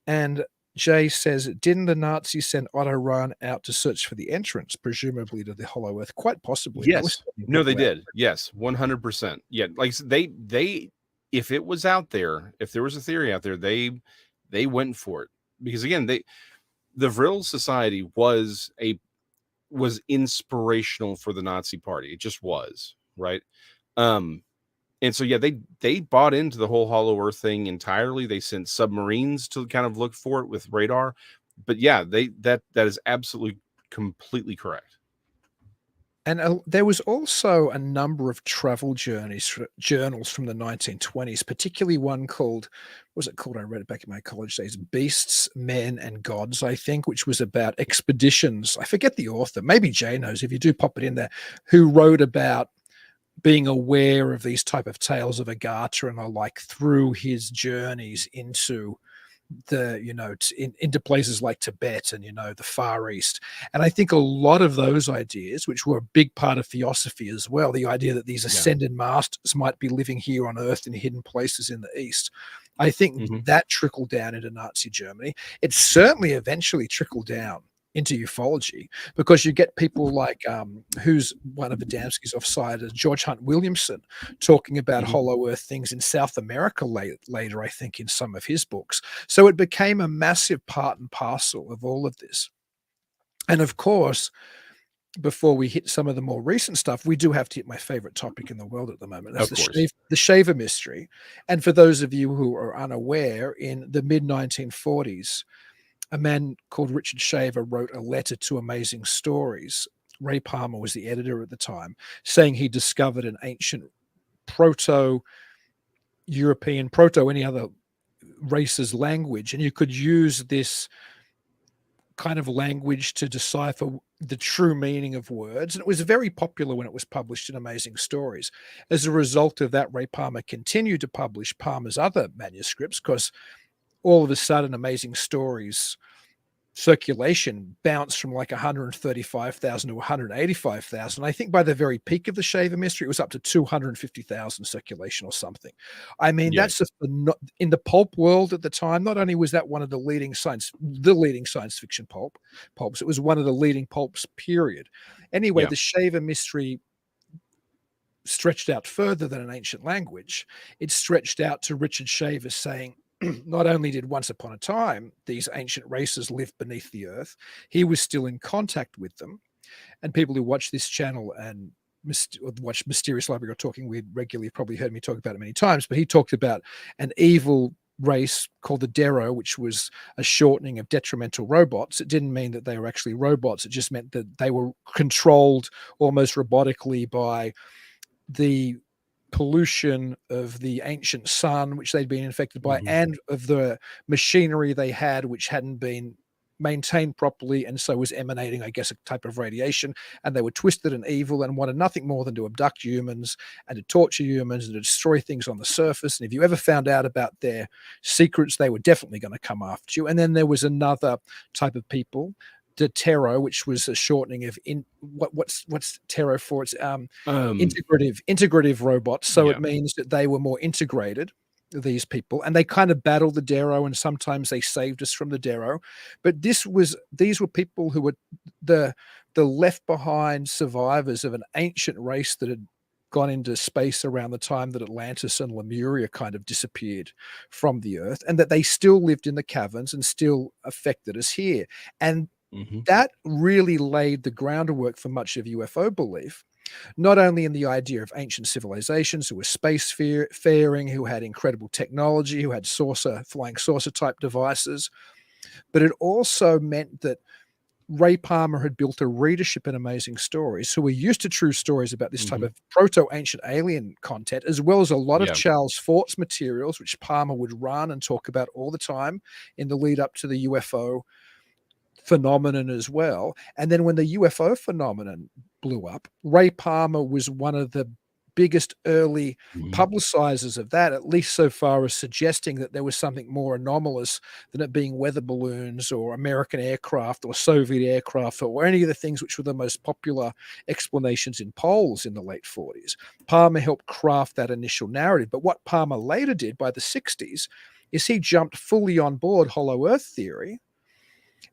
And Jay says, didn't the Nazis send Otto Rahn out to search for the entrance, presumably to the Hollow Earth? Quite possibly. That was Yes. No, they did. Yes, 100%. Yeah, like they if it was out there, if there was a theory out there, they went for it. Because again, the Vril Society was inspirational for the Nazi Party. It just was, right? And so yeah, they bought into the whole Hollow Earth thing entirely. They sent submarines to kind of look for it with radar. But yeah, that is absolutely completely correct. And there was also a number of travel journals from the 1920s, particularly one called, what was it called? I read it back in my college days, Beasts, Men, and Gods, I think, which was about expeditions. I forget the author. Maybe Jay knows. If you do, pop it in there. Who wrote about being aware of these type of tales of Agharta and the like through his journeys into the, into places like Tibet and, the Far East. And I think a lot of those ideas, which were a big part of theosophy as well, the idea that these ascended masters might be living here on Earth in hidden places in the East, I think that trickled down into Nazi Germany. It certainly eventually trickled down into ufology, because you get people like who's one of Adamski's offsiders, George Hunt Williamson, talking about hollow earth things in South America later, I think, in some of his books. So it became a massive part and parcel of all of this. And of course, before we hit some of the more recent stuff, we do have to hit my favorite topic in the world at the moment. That's the Shaver mystery. And for those of you who are unaware, in the mid-1940s, a man called Richard Shaver wrote a letter to Amazing Stories. Ray Palmer was the editor at the time, saying he discovered an ancient proto-European, any other race's language, and you could use this kind of language to decipher the true meaning of words. And it was very popular when it was published in Amazing Stories. As a result of that, Ray Palmer continued to publish Palmer's other manuscripts, because all of a sudden Amazing Stories circulation bounced from like 135,000 to 185,000. I think by the very peak of the Shaver mystery, it was up to 250,000 circulation or something. I mean, that's in the pulp world at the time. Not only was that one of the leading science fiction pulps, it was one of the leading pulps, period. Anyway, the Shaver mystery stretched out further than an ancient language. It stretched out to Richard Shaver saying, not only did once upon a time these ancient races live beneath the earth, he was still in contact with them. And people who watch this channel and watch Mysterious Library or Talking Weird regularly probably heard me talk about it many times, but he talked about an evil race called the dero, which was a shortening of detrimental robots. It didn't mean that they were actually robots. It just meant that they were controlled almost robotically by the pollution of the ancient sun, which they'd been infected by, and of the machinery they had, which hadn't been maintained properly, and so was emanating, I guess, a type of radiation. And they were twisted and evil and wanted nothing more than to abduct humans and to torture humans and to destroy things on the surface. And if you ever found out about their secrets, they were definitely going to come after you. And then there was another type of people, the Tero, which was a shortening of what's Tero for? It's integrative robots. So it means that they were more integrated, these people, and they kind of battled the dero, and sometimes they saved us from the dero. But these were people who were the left behind survivors of an ancient race that had gone into space around the time that Atlantis and Lemuria kind of disappeared from the earth, and that they still lived in the caverns and still affected us here. And that really laid the groundwork for much of UFO belief, not only in the idea of ancient civilizations who were space-faring, who had incredible technology, who had flying saucer type devices, but it also meant that Ray Palmer had built a readership in Amazing Stories who were used to true stories about this type of proto-ancient alien content, as well as a lot of Charles Fort's materials, which Palmer would run and talk about all the time in the lead up to the UFO phenomenon as well. And then when the UFO phenomenon blew up, Ray Palmer was one of the biggest early publicizers of that, at least so far as suggesting that there was something more anomalous than it being weather balloons or American aircraft or Soviet aircraft or any of the things which were the most popular explanations in polls in the late 40s. Palmer helped craft that initial narrative. But what Palmer later did by the 60s is he jumped fully on board Hollow Earth theory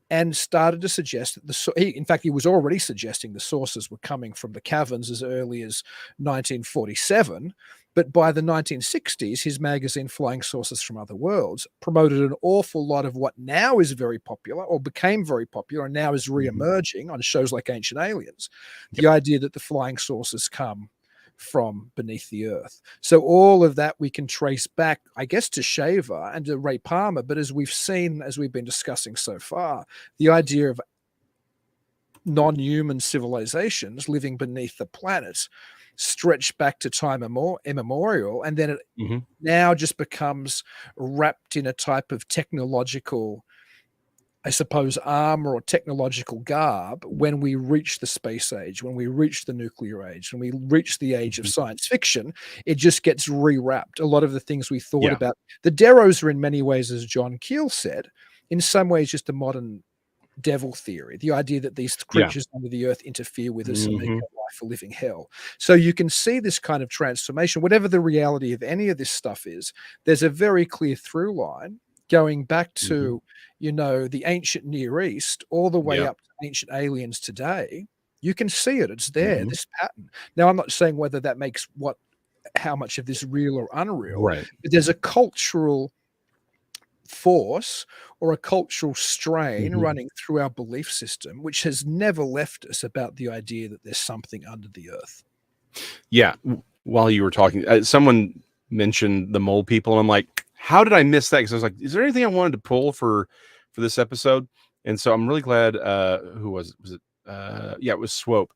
and started to suggest that in fact, he was already suggesting the sources were coming from the caverns as early as 1947. But by the 1960s, his magazine Flying Saucers from Other Worlds promoted an awful lot of what now is very popular, or became very popular, and now is re-emerging on shows like Ancient Aliens. The idea that the flying saucers come from beneath the earth. So all of that we can trace back, I guess, to Shaver and to Ray Palmer. But as we've seen, as we've been discussing so far, the idea of non-human civilizations living beneath the planet stretched back to time immemorial, and then it now just becomes wrapped in a type of technological, I suppose, armor or technological garb when we reach the space age, when we reach the nuclear age, when we reach the age of science fiction. It just gets rewrapped. A lot of the things we thought about. The Deros are in many ways, as John Keel said, in some ways just a modern devil theory, the idea that these creatures under the earth interfere with us and make our life a living hell. So you can see this kind of transformation. Whatever the reality of any of this stuff is, there's a very clear through line going back to, the ancient Near East all the way up to ancient aliens today. You can see it. It's there, this pattern. Now, I'm not saying whether that makes how much of this real or unreal, but there's a cultural force or a cultural strain running through our belief system, which has never left us, about the idea that there's something under the earth. Yeah. While you were talking, someone mentioned the mole people, and I'm like, how did I miss that? Because I was like, is there anything I wanted to pull for this episode? And so I'm really glad. Who was it? It was Swope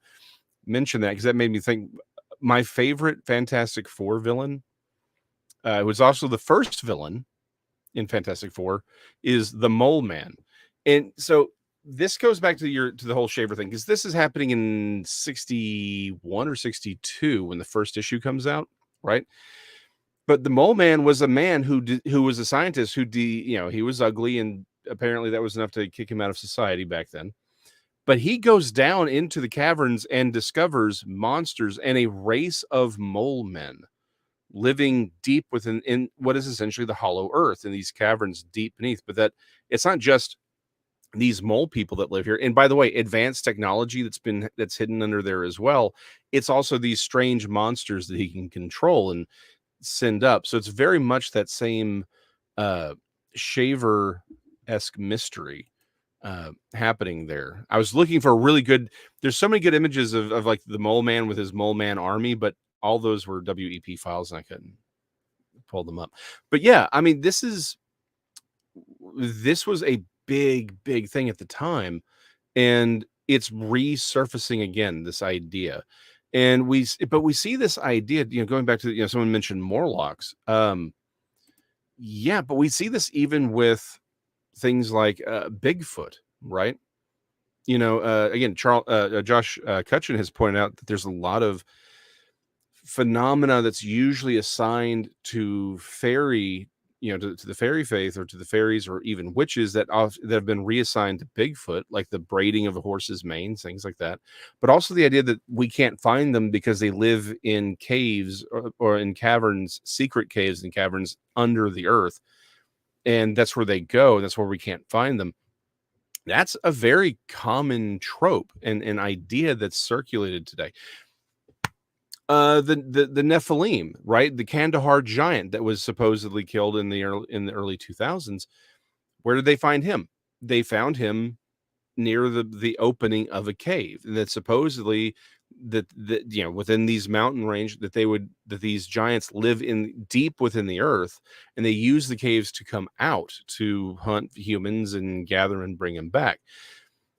mentioned that, because that made me think. My favorite Fantastic Four villain, was also the first villain in Fantastic Four, is the Mole Man. And so this goes back to the whole Shaver thing, because this is happening in 61 or 62 when the first issue comes out, right? But the Mole Man was a man who was a scientist he was ugly, and apparently that was enough to kick him out of society back then. But he goes down into the caverns and discovers monsters and a race of mole men living deep in what is essentially the hollow earth, in these caverns deep beneath. But that it's not just these mole people that live here. And by the way, advanced technology that's hidden under there as well. It's also these strange monsters that he can control and send up. So it's very much that same Shaver-esque mystery happening there. I was looking for a really good, there's so many good images of like the Mole Man with his Mole Man army, but all those were WEP files and I couldn't pull them up. But yeah, I mean, this was a big thing at the time, and it's resurfacing again, this idea. And we see this idea, going back to, someone mentioned Morlocks. But we see this even with things like Bigfoot, right? Again, Josh Cutchin has pointed out that there's a lot of phenomena that's usually assigned to fairy, to the fairy faith, or to the fairies, or even witches that have been reassigned to Bigfoot, like the braiding of a horse's mane, things like that. But also the idea that we can't find them because they live in caves or in caverns, secret caves and caverns under the earth. And that's where they go. And that's where we can't find them. That's a very common trope and an idea that's circulated today. The Nephilim, right? The Kandahar giant that was supposedly killed in the early 2000s. Where did they find him? They found him near the opening of a cave, and that supposedly that within these mountain range that these giants live in deep within the earth, and they use the caves to come out to hunt humans and gather and bring them back.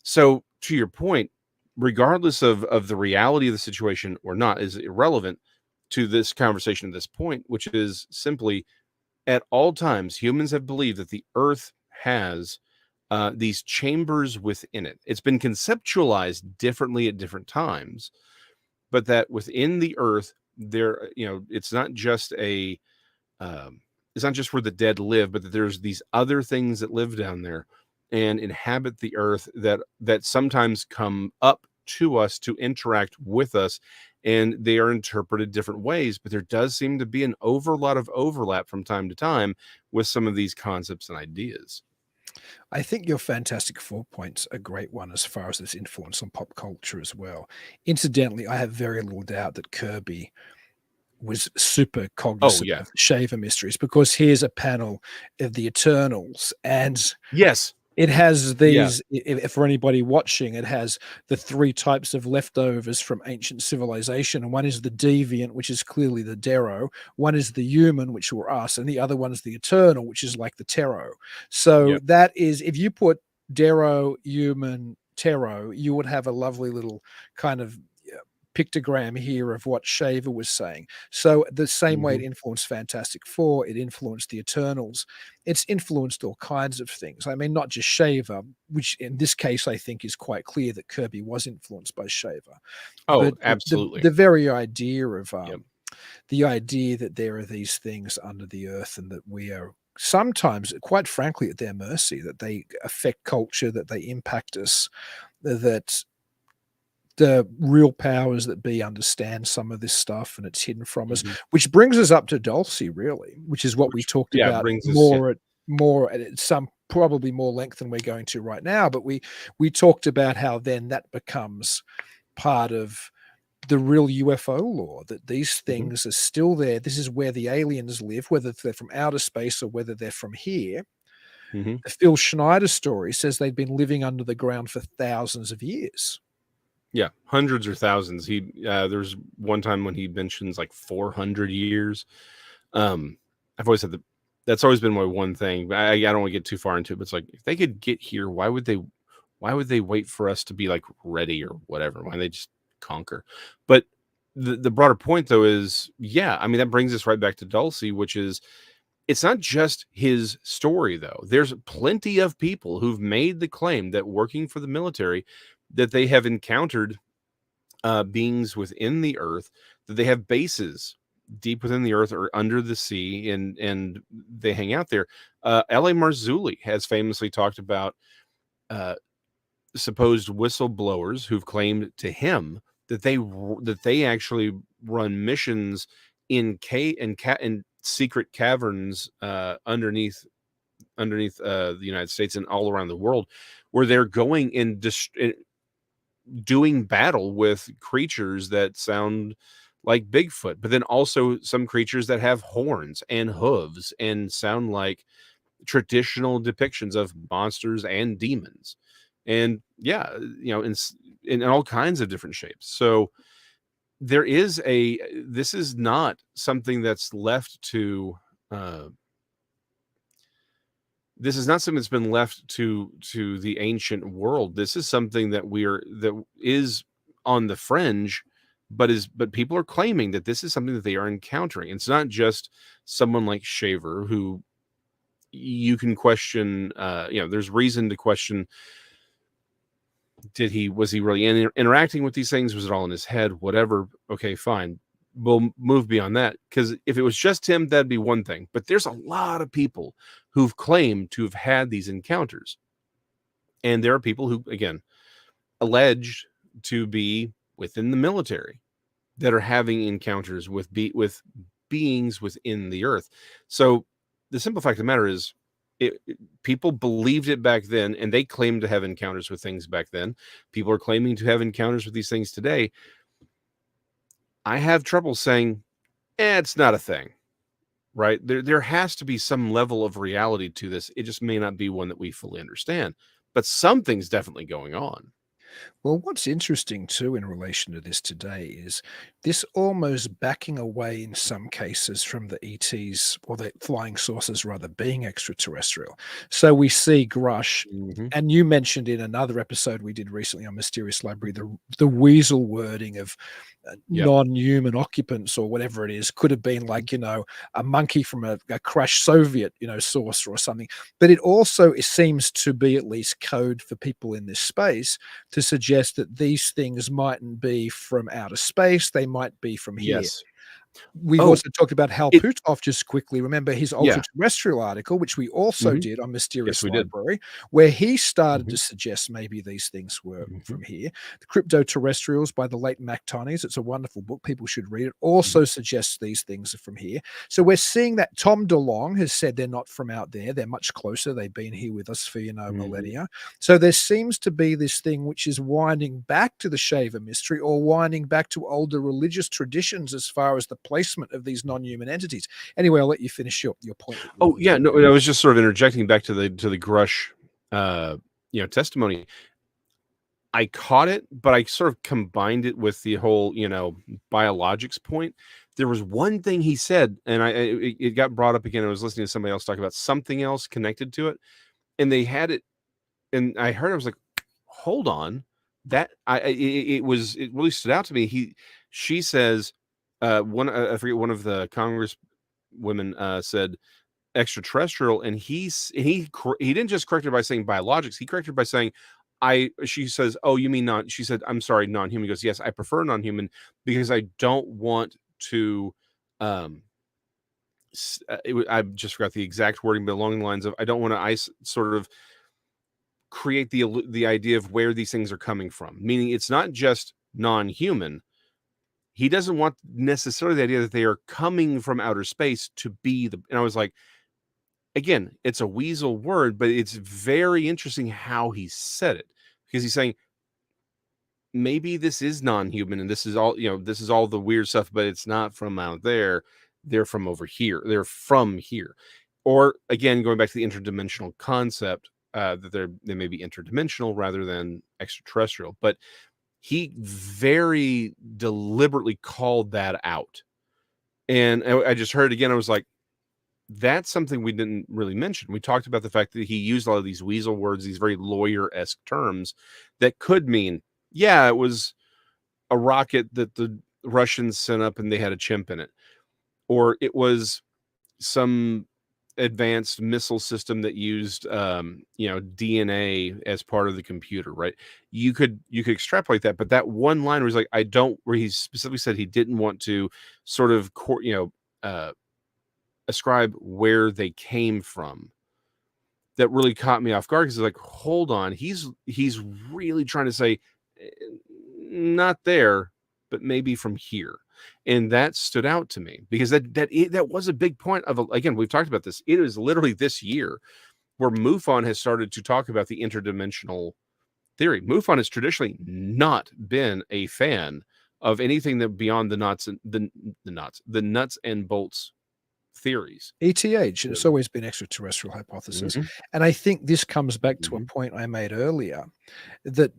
So to your point, regardless of the reality of the situation or not, is irrelevant to this conversation at this point, which is simply, at all times, humans have believed that the earth has these chambers within it. It's been conceptualized differently at different times, but that within the earth, there, it's not just it's not just where the dead live, but that there's these other things that live down there and inhabit the earth that sometimes come up to us to interact with us, and they are interpreted different ways. But there does seem to be lot of overlap from time to time with some of these concepts and ideas. I think your Fantastic Four point's a great one as far as its influence on pop culture as well. Incidentally, I have very little doubt that Kirby was super Oh cognizant yeah, of Shaver Mysteries, because here's a panel of the Eternals, and yes, it has yeah, these, if for anybody watching, it has the 3 types of leftovers from ancient civilization. And one is the deviant, which is clearly the dero. One is the human, which were us. And the other one is the eternal, which is like the tero. So yep, that is, if you put dero, human, tero, you would have a lovely little kind of pictogram here of what Shaver was saying. So the same way it hmm influenced Fantastic Four, it influenced the Eternals. It's influenced all kinds of things. I mean, not just Shaver, which in this case I think is quite clear that Kirby was influenced by Shaver, oh, but absolutely, the very idea of yep, the idea that there are these things under the earth and that we are sometimes, quite frankly, at their mercy, that they affect culture, that they impact us, that the real powers that be understand some of this stuff and it's hidden from us, hmm which brings us up to Dulce, really, which is what we which talked yeah about brings us, yeah, more at some probably more length than we're going to right now. But we talked about how then that becomes part of the real UFO lore, that these hmm things are still there. This is where the aliens live, whether they're from outer space or whether they're from here. hmm The Phil Schneider story says they've been living under the ground for thousands of years. yeah, hundreds or thousands. There's one time when he mentions like 400 years. I've always said that that's always been my one thing. I don't want to get too far into it, but it's like, if they could get here, why would they wait for us to be like ready or whatever? Why don't they just conquer? But the broader point though is, yeah, I mean, that brings us right back to Dulce, which is, it's not just his story though. There's plenty of people who've made the claim that working for the military, that they have encountered beings within the earth, that they have bases deep within the earth or under the sea, and they hang out there. L.A. Marzulli has famously talked about uh, supposed whistleblowers who've claimed to him that they actually run missions in secret caverns underneath the United States and all around the world, where they're going and doing battle with creatures that sound like Bigfoot, but then also some creatures that have horns and hooves and sound like traditional depictions of monsters and demons. And yeah, in all kinds of different shapes. So this is not something that's left to uh this is not something that's been left to the ancient world. This is something that is on the fringe, but people are claiming that this is something that they are encountering. It's not just someone like Shaver, who you can question. There's reason to question, was he really interacting with these things? Was it all in his head? Whatever. Okay, fine. We'll move beyond that, because if it was just him, that'd be one thing. But there's a lot of people who've claimed to have had these encounters, and there are people who, again, alleged to be within the military that are having encounters with beings within the earth. So the simple fact of the matter is, people believed it back then, and they claimed to have encounters with things back then. People are claiming to have encounters with these things today. I have trouble saying, it's not a thing, right? There has to be some level of reality to this. It just may not be one that we fully understand, but something's definitely going on. Well, what's interesting too in relation to this today is this almost backing away in some cases from the ETs, or the flying saucers rather, being extraterrestrial. So we see Grush, hmm and you mentioned in another episode we did recently on Mysterious Library, the weasel wording of Yep. non-human occupants or whatever it is, could have been like, a monkey from a crashed Soviet, saucer or something. But it also, it seems to be at least code for people in this space to suggest that these things mightn't be from outer space, they might be from here. Yes. We've Oh, also talked about Hal it Puthoff, just quickly. Remember his yeah. ultra-terrestrial article, which we also Mhm. did on Yes, Mysterious we did. Library, where he started to Mhm. suggest maybe these things were Mhm. from here. The Crypto-Terrestrials by the late Mac Tunney's, it's a wonderful book, people should read it, Mhm. also suggests these things are from here. So we're seeing that Tom DeLonge has said they're not from out there, they're much closer, they've been here with us for, Mhm. millennia. So there seems to be this thing which is winding back to the Shaver mystery or winding back to older religious traditions as far as the placement of these non-human entities. Anyway, I'll let you finish your point that you were Oh, making. yeah, no, I was just sort of interjecting back to the Grush, uh, testimony. I caught it, but I sort of combined it with the whole, biologics point. There was one thing he said, and it got brought up again. I was listening to somebody else talk about something else connected to it, and they had it, and I heard. I was like, "Hold on, that it really stood out to me." She says, I forget, one of the Congress women said extraterrestrial, and he didn't just correct her by saying biologics. He corrected her by saying, I she says, "Oh, you mean non," she said, "I'm sorry, non-human." He goes, "Yes, I prefer non-human because I don't want to um I just forgot the exact wording, but along the lines of, I don't want to sort of create the idea of where these things are coming from, meaning it's not just non-human. He doesn't want necessarily the idea that they are coming from outer space to be the," and I was like, again, it's a weasel word, but it's very interesting how he said it, because he's saying maybe this is non-human and this is all, this is all the weird stuff, but it's not from out there. They're from over here. They're from here. Or again, going back to the interdimensional concept, that they may be interdimensional rather than extraterrestrial. But he very deliberately called that out. And I just heard it again. I was like, that's something we didn't really mention. We talked about the fact that he used a lot of these weasel words, these very lawyer-esque terms that could mean, yeah, it was a rocket that the Russians sent up and they had a chimp in it, or it was some advanced missile system that used DNA as part of the computer, right? You could extrapolate that, but that one line where he's like, I don't, where he specifically said he didn't want to sort of ascribe where they came from, that really caught me off guard, because like, hold on, he's really trying to say, "Eh, not there, but maybe from here." And that stood out to me because that was a big point of, again, we've talked about this. It is literally this year where MUFON has started to talk about the interdimensional theory. MUFON has traditionally not been a fan of anything that beyond the nuts and bolts theories. ETH, and it's always been extraterrestrial hypothesis. Mhm, And I think this comes back to a mhm, point I made earlier, that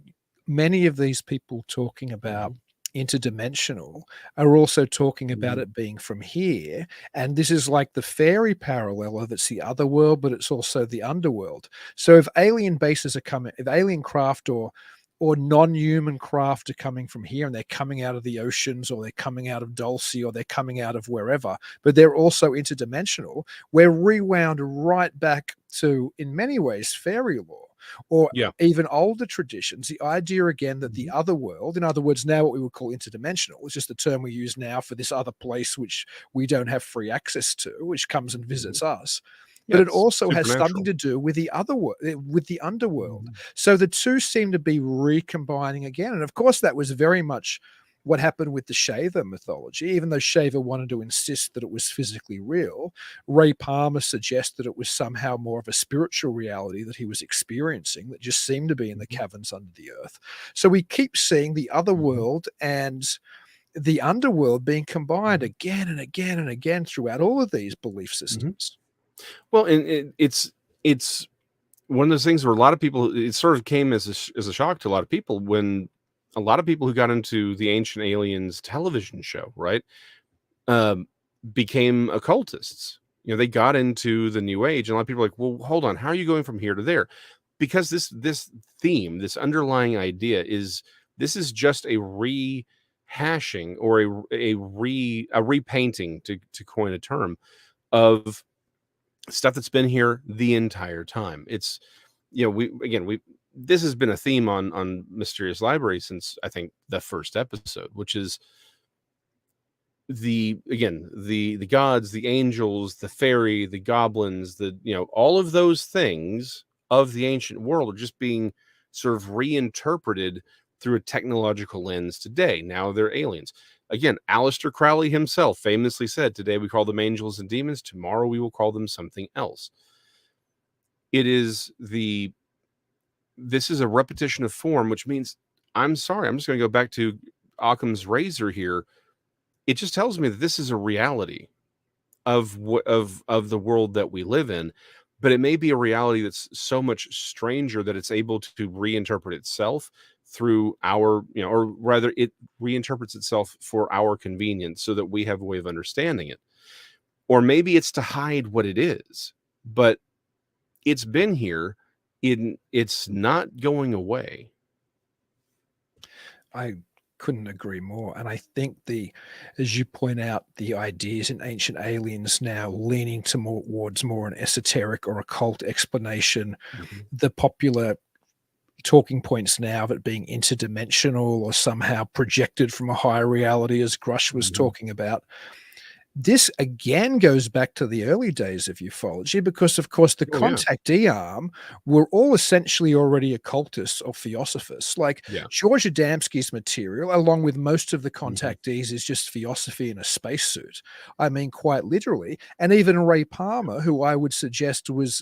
many of these people talking about mhm, interdimensional are also talking about mhm, it being from here. And this is like the fairy parallel of, it's the other world, but it's also the underworld. So if alien bases are coming, if alien craft or non-human craft are coming from here and they're coming out of the oceans, or they're coming out of Dulce, or they're coming out of wherever, but they're also interdimensional, we're rewound right back to, in many ways, fairy lore, or yeah, even older traditions. The idea again that the mhm, other world, in other words, now what we would call interdimensional, is just the term we use now for this other place which we don't have free access to, which comes and mhm. visits us. But it Yes, also has something supernatural. to do with the other world, with the underworld. Mhm, So the two seem to be recombining again. And of course, that was very much what happened with the Shaver mythology. Even though Shaver wanted to insist that it was physically real, Ray Palmer suggests that it was somehow more of a spiritual reality that he was experiencing that just seemed to be in the mhm, caverns under the earth. So we keep seeing the other mhm, world and the underworld being combined mhm, again and again and again throughout all of these belief mhm. systems. Well, and it's one of those things where a lot of people, it sort of came as as a shock to a lot of people when a lot of people who got into the Ancient Aliens television show, right, um, became occultists. They got into the New Age, and a lot of people are like, well, hold on, how are you going from here to there? Because this theme, this underlying idea is, this is just a rehashing, or a repainting, to coin a term, of stuff that's been here the entire time. It's, we this has been a theme on Mysterious Library since, I think, the first episode, which is the gods, the angels, the fairy, the goblins, all of those things of the ancient world are just being sort of reinterpreted through a technological lens today. Now they're aliens. Again, Aleister Crowley himself famously said, today we call them angels and demons, tomorrow we will call them something else. This is a repetition of form, which means, I'm sorry, I'm just going to go back to Occam's razor here. It just tells me that this is a reality of the world that we live in, but it may be a reality that's so much stranger that it's able to reinterpret itself through our, or rather it reinterprets itself for our convenience so that we have a way of understanding it. Or maybe it's to hide what it is, but it's been here. It's not going away. I couldn't agree more. And I think as you point out, the ideas in Ancient Aliens now leaning towards more an esoteric or occult explanation, the popular talking points now of it being interdimensional or somehow projected from a higher reality, as Grush was talking about. This again goes back to the early days of ufology, because of course the contactee arm were all essentially already occultists or theosophists. Like George Adamski's material, along with most of the contactees, is just theosophy in a spacesuit. I mean, quite literally. And even Ray Palmer, who I would suggest was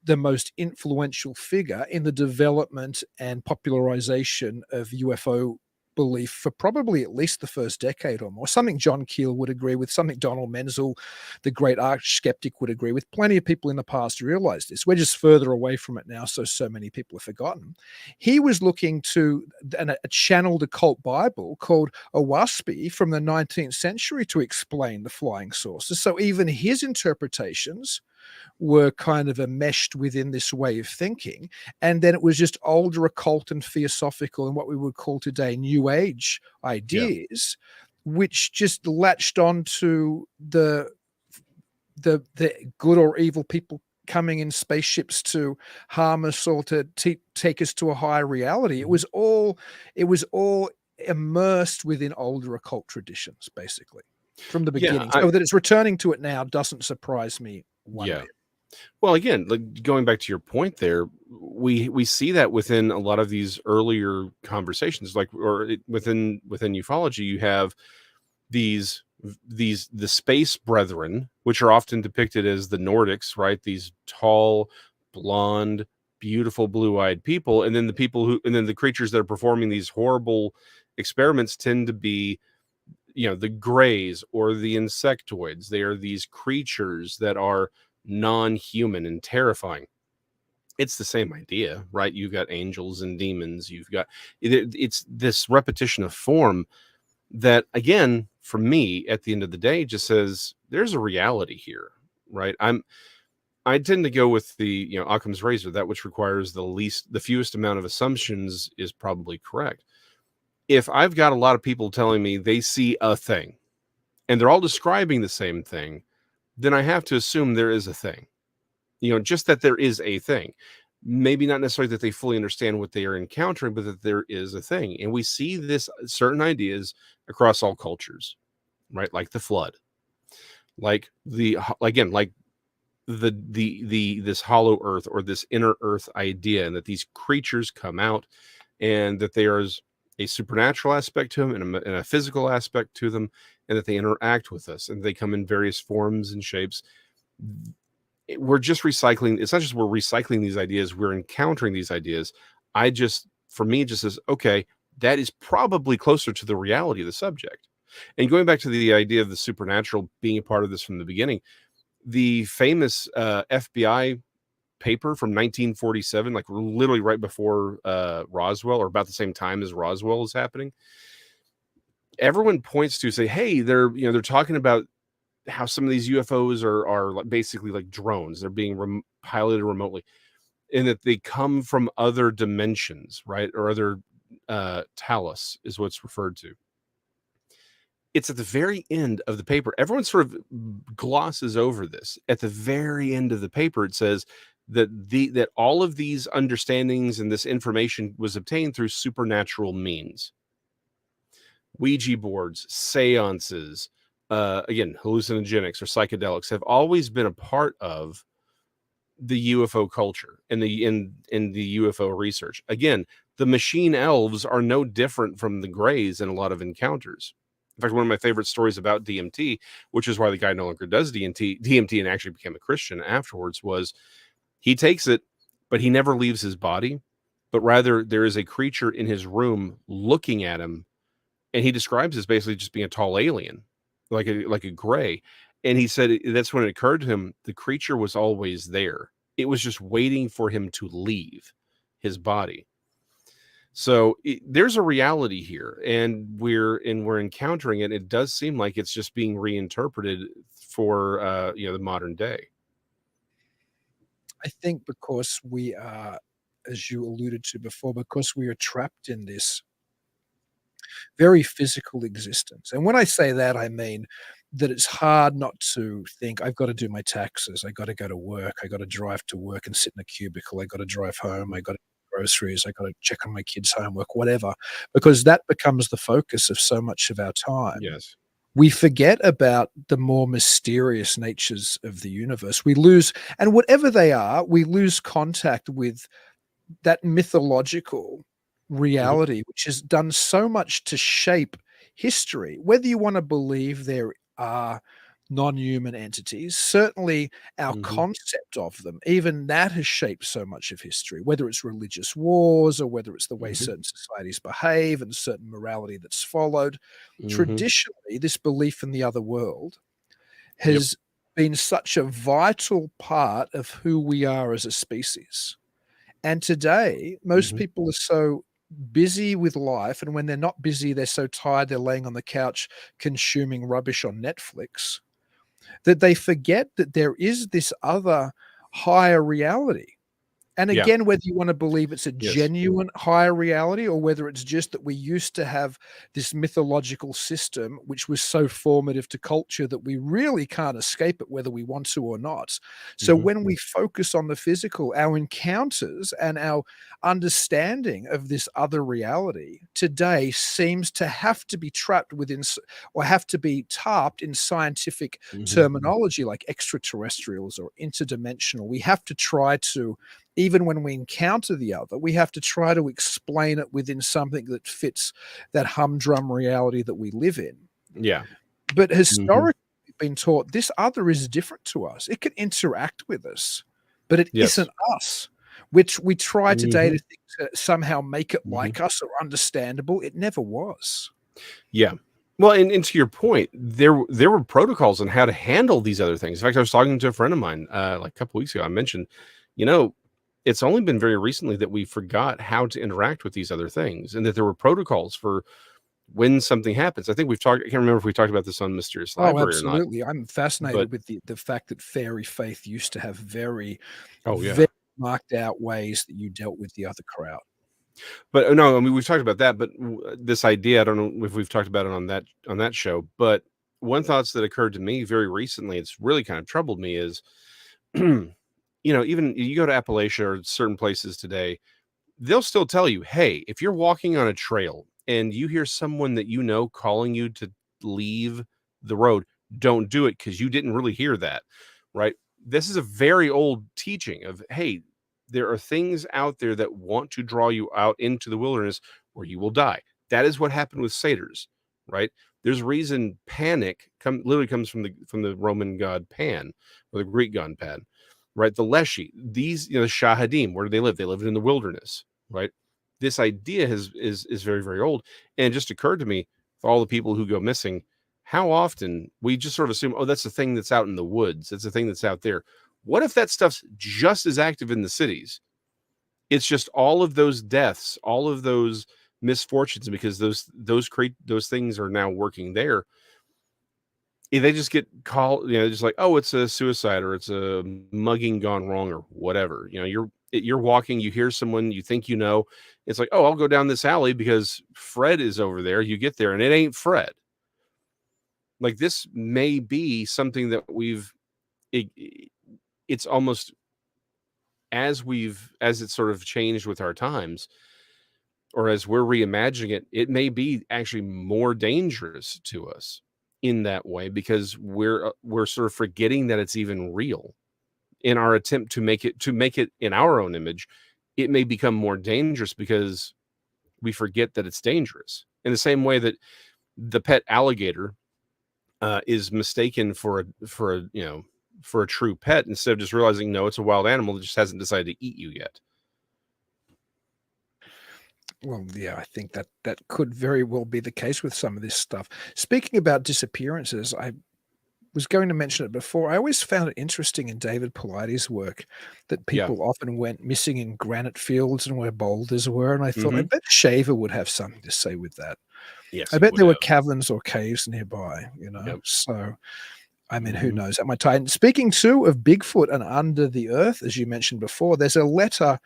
the most influential figure in the development and popularization of UFO belief for probably at least the first decade or more. Something John Keel would agree with, something Donald Menzel, the great arch skeptic, would agree with. Plenty of people in the past realized this. We're just further away from it now, so many people have forgotten. He was looking to a channeled occult Bible called Owaspi from the 19th century to explain the flying saucers. So even his interpretations were kind of enmeshed within this way of thinking. And then it was just older occult and theosophical and what we would call today New Age ideas, which just latched on to the good or evil people coming in spaceships to harm us or to take us to a higher reality. It was all immersed within older occult traditions, basically, from the beginning. So that it's returning to it now doesn't surprise me one bit. Well, again, like going back to your point there, we see that within a lot of these earlier conversations, within ufology, you have the space brethren, which are often depicted as the Nordics, right? These tall, blonde, beautiful, blue-eyed people, and then the creatures that are performing these horrible experiments tend to be, the grays or the insectoids. They are these creatures that are non-human and terrifying. It's the same idea, right? You've got angels and demons. It's this repetition of form that, again, for me, at the end of the day, just says there's a reality here, right? I tend to go with the Occam's razor, that which requires the fewest amount of assumptions is probably correct. If I've got a lot of people telling me they see a thing and they're all describing the same thing, then I have to assume there is a thing, just that there is a thing. Maybe not necessarily that they fully understand what they are encountering, but that there is a thing. And we see this certain ideas across all cultures, right? Like the flood, like this hollow earth or this inner earth idea, and that these creatures come out and that there's a supernatural aspect to them and a physical aspect to them, and that they interact with us and they come in various forms and shapes. We're just recycling. It's not just we're recycling these ideas, we're encountering these ideas. For me, it just says, okay, that is probably closer to the reality of the subject. And going back to the idea of the supernatural being a part of this from the beginning, the famous FBI paper from 1947, like literally right before Roswell, or about the same time as Roswell is happening, everyone points to say, hey, they're talking about how some of these UFOs are basically like drones. They're being piloted remotely, and that they come from other dimensions, right? Or other talus is what's referred to. It's at the very end of the paper. Everyone sort of glosses over this. At the very end of the paper, it says that all of these understandings and this information was obtained through supernatural means. Ouija boards, seances, again, hallucinogenics or psychedelics have always been a part of the UFO culture and in the UFO research. Again, the machine elves are no different from the Greys in a lot of encounters. In fact, one of my favorite stories about DMT, which is why the guy no longer does DMT and actually became a Christian afterwards, was he takes it, but he never leaves his body, but rather there is a creature in his room looking at him, and he describes as basically just being a tall alien, like a gray. And he said that's when it occurred to him the creature was always there. It was just waiting for him to leave his body. So there's a reality here, and we're encountering it. It does seem like it's just being reinterpreted for the modern day. I think because we are, as you alluded to before, because we are trapped in this very physical existence. And when I say that, I mean that it's hard not to think, I've got to do my taxes, I got to go to work, I got to drive to work and sit in a cubicle, I got to drive home, I got to groceries, I got to check on my kids' homework, whatever, because that becomes the focus of so much of our time. Yes. We forget about the more mysterious natures of the universe. We lose, and whatever they are, we lose contact with that mythological reality, which has done so much to shape history. Whether you want to believe there are non-human entities, certainly our concept of them, even that has shaped so much of history, whether it's religious wars or whether it's the way certain societies behave and certain morality that's followed. Traditionally, this belief in the other world has been such a vital part of who we are as a species. And today, most people are so busy with life, and when they're not busy, they're so tired, they're laying on the couch consuming rubbish on Netflix, that they forget that there is this other higher reality. And Yeah. again, whether you want to believe it's a Yes. genuine higher reality or whether it's just that we used to have this mythological system which was so formative to culture that we really can't escape it whether we want to or not. So when we focus on the physical, our encounters and our understanding of this other reality today seems to have to be trapped within or have to be tapped in scientific terminology like extraterrestrials or interdimensional. We have to try to, even when we encounter the other, we have to try to explain it within something that fits that humdrum reality that we live in. Yeah. But historically, we've been taught this other is different to us. It can interact with us, but it isn't us, which we try today to think to somehow make it like us or understandable. It never was. Yeah. Well, and to your point, there were protocols on how to handle these other things. In fact, I was talking to a friend of mine like a couple weeks ago. I mentioned, it's only been very recently that we forgot how to interact with these other things, and that there were protocols for when something happens. I think we've talked. I can't remember if we talked about this on Mysterious Library or not. Absolutely. I'm fascinated with the fact that fairy faith used to have very marked out ways that you dealt with the other crowd. But no, I mean, we've talked about that, but this idea, I don't know if we've talked about it on that show, but one thoughts that occurred to me very recently, it's really kind of troubled me, is even you go to Appalachia or certain places today, they'll still tell you, hey, if you're walking on a trail and you hear someone that calling you to leave the road, don't do it because you didn't really hear that, right? This is a very old teaching of, hey, there are things out there that want to draw you out into the wilderness where you will die. That is what happened with satyrs, right? There's a reason panic literally comes from the Roman god Pan or the Greek god Pan, right? The Leshy, these, the Shahadim, where do they live? They lived in the wilderness, right? This idea is very, very old. And it just occurred to me, for all the people who go missing, how often we just sort of assume, oh, that's the thing that's out in the woods. It's the thing that's out there. What if that stuff's just as active in the cities? It's just all of those deaths, all of those misfortunes, because those things are now working there. If they just get called, just like, oh, it's a suicide or it's a mugging gone wrong or whatever. You're walking, you hear someone you think it's like, oh, I'll go down this alley because Fred is over there. You get there and it ain't Fred. Like, this may be something that it's almost as it's sort of changed with our times, or as we're reimagining it, it may be actually more dangerous to us in that way because we're sort of forgetting that it's even real. In our attempt to make it in our own image, it may become more dangerous because we forget that it's dangerous. In the same way that the pet alligator is mistaken for a true pet, instead of just realizing no, it's a wild animal that just hasn't decided to eat you yet. Well, yeah, I think that could very well be the case with some of this stuff. Speaking about disappearances, I was going to mention it before. I always found it interesting in David Paulides' work that Yeah. people often went missing in granite fields and where boulders were, and I thought, I Mhm. bet Shaver would have something to say with that. Yes, I he bet would there were have. caverns or caves nearby, Yep. So, I mean, who Mhm. knows? That might tie in. Speaking too of Bigfoot and under the earth, as you mentioned before, there's a letter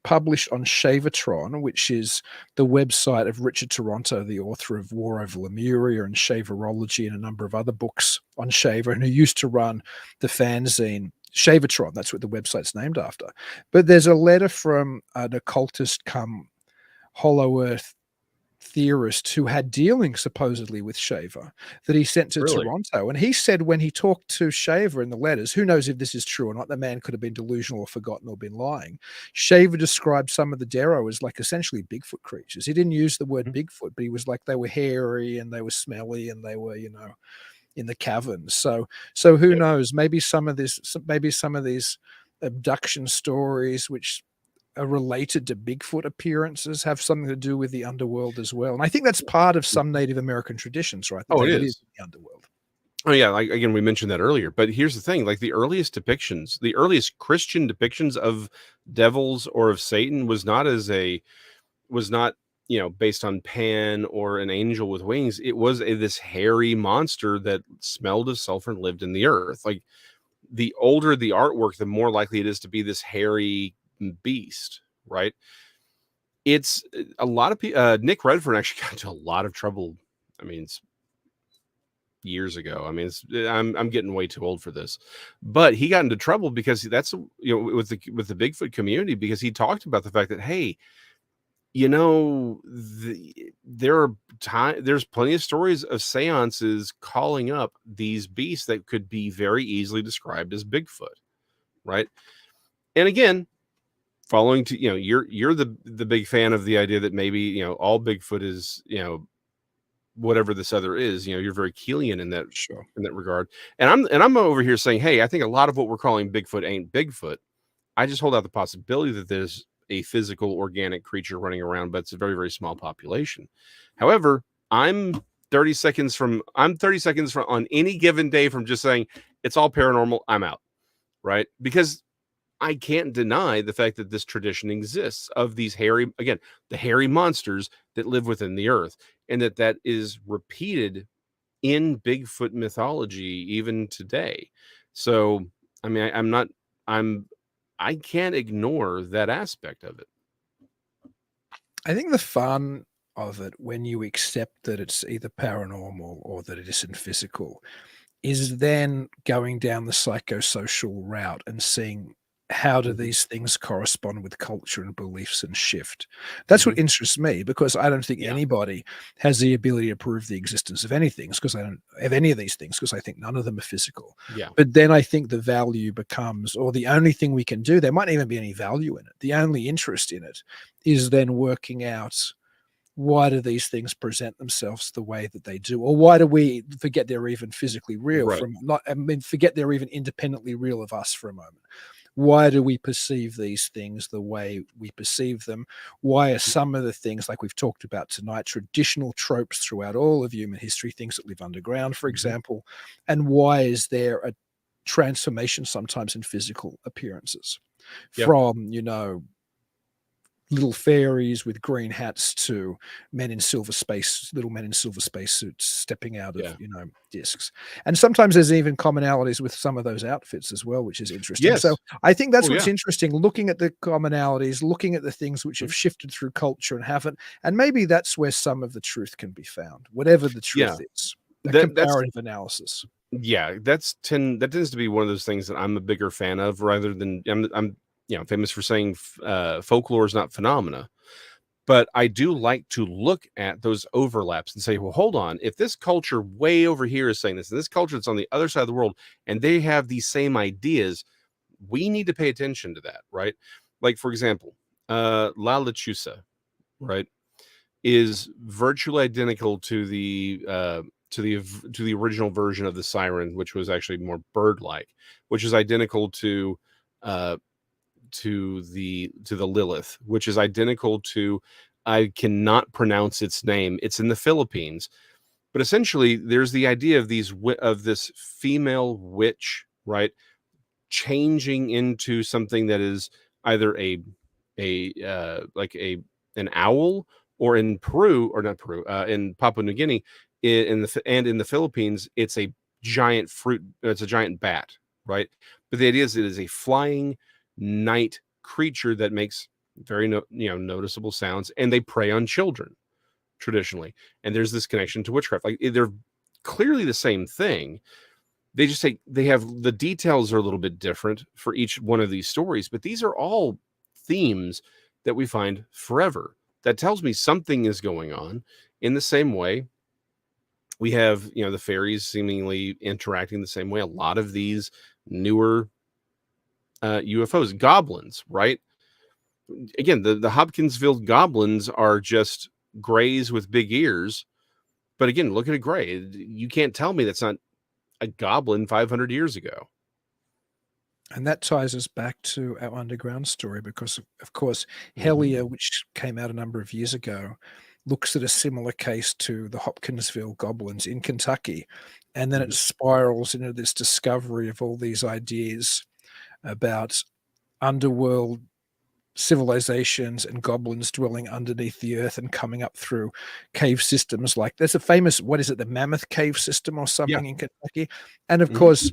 published on Shavertron, which is the website of Richard Toronto, the author of War Over Lemuria and Shaverology and a number of other books on Shaver, and who used to run the fanzine Shavertron. That's what the website's named after. But there's a letter from an occultist come Hollow Earth theorist who had dealings supposedly with Shaver that he sent to Really? Toronto. And he said when he talked to Shaver in the letters, who knows if this is true or not, the man could have been delusional or forgotten or been lying. Shaver described some of the dero as like essentially Bigfoot creatures. He didn't use the word Mhm. Bigfoot, but he was like they were hairy and they were smelly and they were, in the caverns. So who Yep. knows? Maybe some of these abduction stories, which are related to Bigfoot appearances, have something to do with the underworld as well. And I think that's part of some Native American traditions, right? That Oh, they it live is. in the underworld. Oh yeah, like again, we mentioned that earlier. But here's the thing: like the earliest depictions, the earliest Christian depictions of devils or of Satan was not based on Pan or an angel with wings. It was this hairy monster that smelled of sulfur and lived in the earth. Like the older the artwork, the more likely it is to be this hairy beast, right? It's a lot of people. Nick Redfern actually got into a lot of trouble. I mean, it's years ago. I mean, I'm getting way too old for this, but he got into trouble because that's with the Bigfoot community, because he talked about the fact that, hey, there's plenty of stories of seances calling up these beasts that could be very easily described as Bigfoot, right? And again, following to you're the big fan of the idea that maybe all Bigfoot is whatever this other is. You're very Keelian Sure. in that regard. And I'm over here saying, hey, I think a lot of what we're calling Bigfoot ain't Bigfoot. I just hold out the possibility that there's a physical organic creature running around, but it's a very, very small population. However, I'm 30 seconds from on any given day from just saying it's all paranormal. I'm out, right? Because I can't deny the fact that this tradition exists of these the hairy monsters that live within the earth, and that is repeated in Bigfoot mythology even today. So, I mean, I can't ignore that aspect of it. I think the fun of it, when you accept that it's either paranormal or that it isn't physical, is then going down the psychosocial route and seeing how do Mhm, these things correspond with culture and beliefs and shift. That's mhm. what interests me, because I don't think Yeah, anybody has the ability to prove the existence of anything, because I don't have any of these things, because I think none of them are physical. yeah. But then I think the value becomes, or the only thing we can do, there might not even be any value in it. The only interest in it is then working out, why do these things present themselves the way that they do? Or why do we forget they're even physically real Right. from not, I mean, forget they're even independently real of us for a moment? Why do we perceive these things the way we perceive them? Why are some of the things, like we've talked about tonight, traditional tropes throughout all of human history, things that live underground, for Mhm. example? And why is there a transformation sometimes in physical appearances Yep. from, little fairies with green hats to little men in silver spacesuits stepping out of, Yeah. discs. And sometimes there's even commonalities with some of those outfits as well, which is interesting. So Yes. I think that's Oh, what's yeah. interesting, looking at the commonalities, looking at the things which Mhm. have shifted through culture and haven't. And maybe that's where some of the truth can be found, whatever the truth Yeah. is, a That's comparative analysis. yeah, that tends to be one of those things that I'm a bigger fan of, rather than I'm famous for saying folklore is not phenomena. But I do like to look at those overlaps and say, well, hold on. If this culture way over here is saying this, and this culture that's on the other side of the world, and they have these same ideas, we need to pay attention to that, right? Like, for example, La Lechusa, right, is virtually identical to the original version of the siren, which was actually more bird-like, which is identical to the Lilith, which is identical to, I cannot pronounce its name. It's in the Philippines, but essentially there's the idea of this female witch, right, changing into something that is either an owl, or in Peru, or not Peru, in Papua New Guinea, in the Philippines, it's a giant it's a giant bat, right? But the idea is it is a flying night creature that makes very noticeable sounds, and they prey on children traditionally. And there's this connection to witchcraft. Like, they're clearly the same thing. They just say they have the details are a little bit different for each one of these stories, but these are all themes that we find forever. That tells me something is going on. In the same way, we have, the fairies seemingly interacting the same way. A lot of these newer UFOs, goblins, right? Again, the Hopkinsville goblins are just grays with big ears. But again, look at a gray. You can't tell me that's not a goblin 500 years ago. And that ties us back to our underground story, because, of course, Hellier, which came out a number of years ago, looks at a similar case to the Hopkinsville goblins in Kentucky. And then it spirals into this discovery of all these ideas about underworld civilizations and goblins dwelling underneath the earth and coming up through cave systems. Like, there's a famous, what is it, the Mammoth Cave system or something in Kentucky. And of course,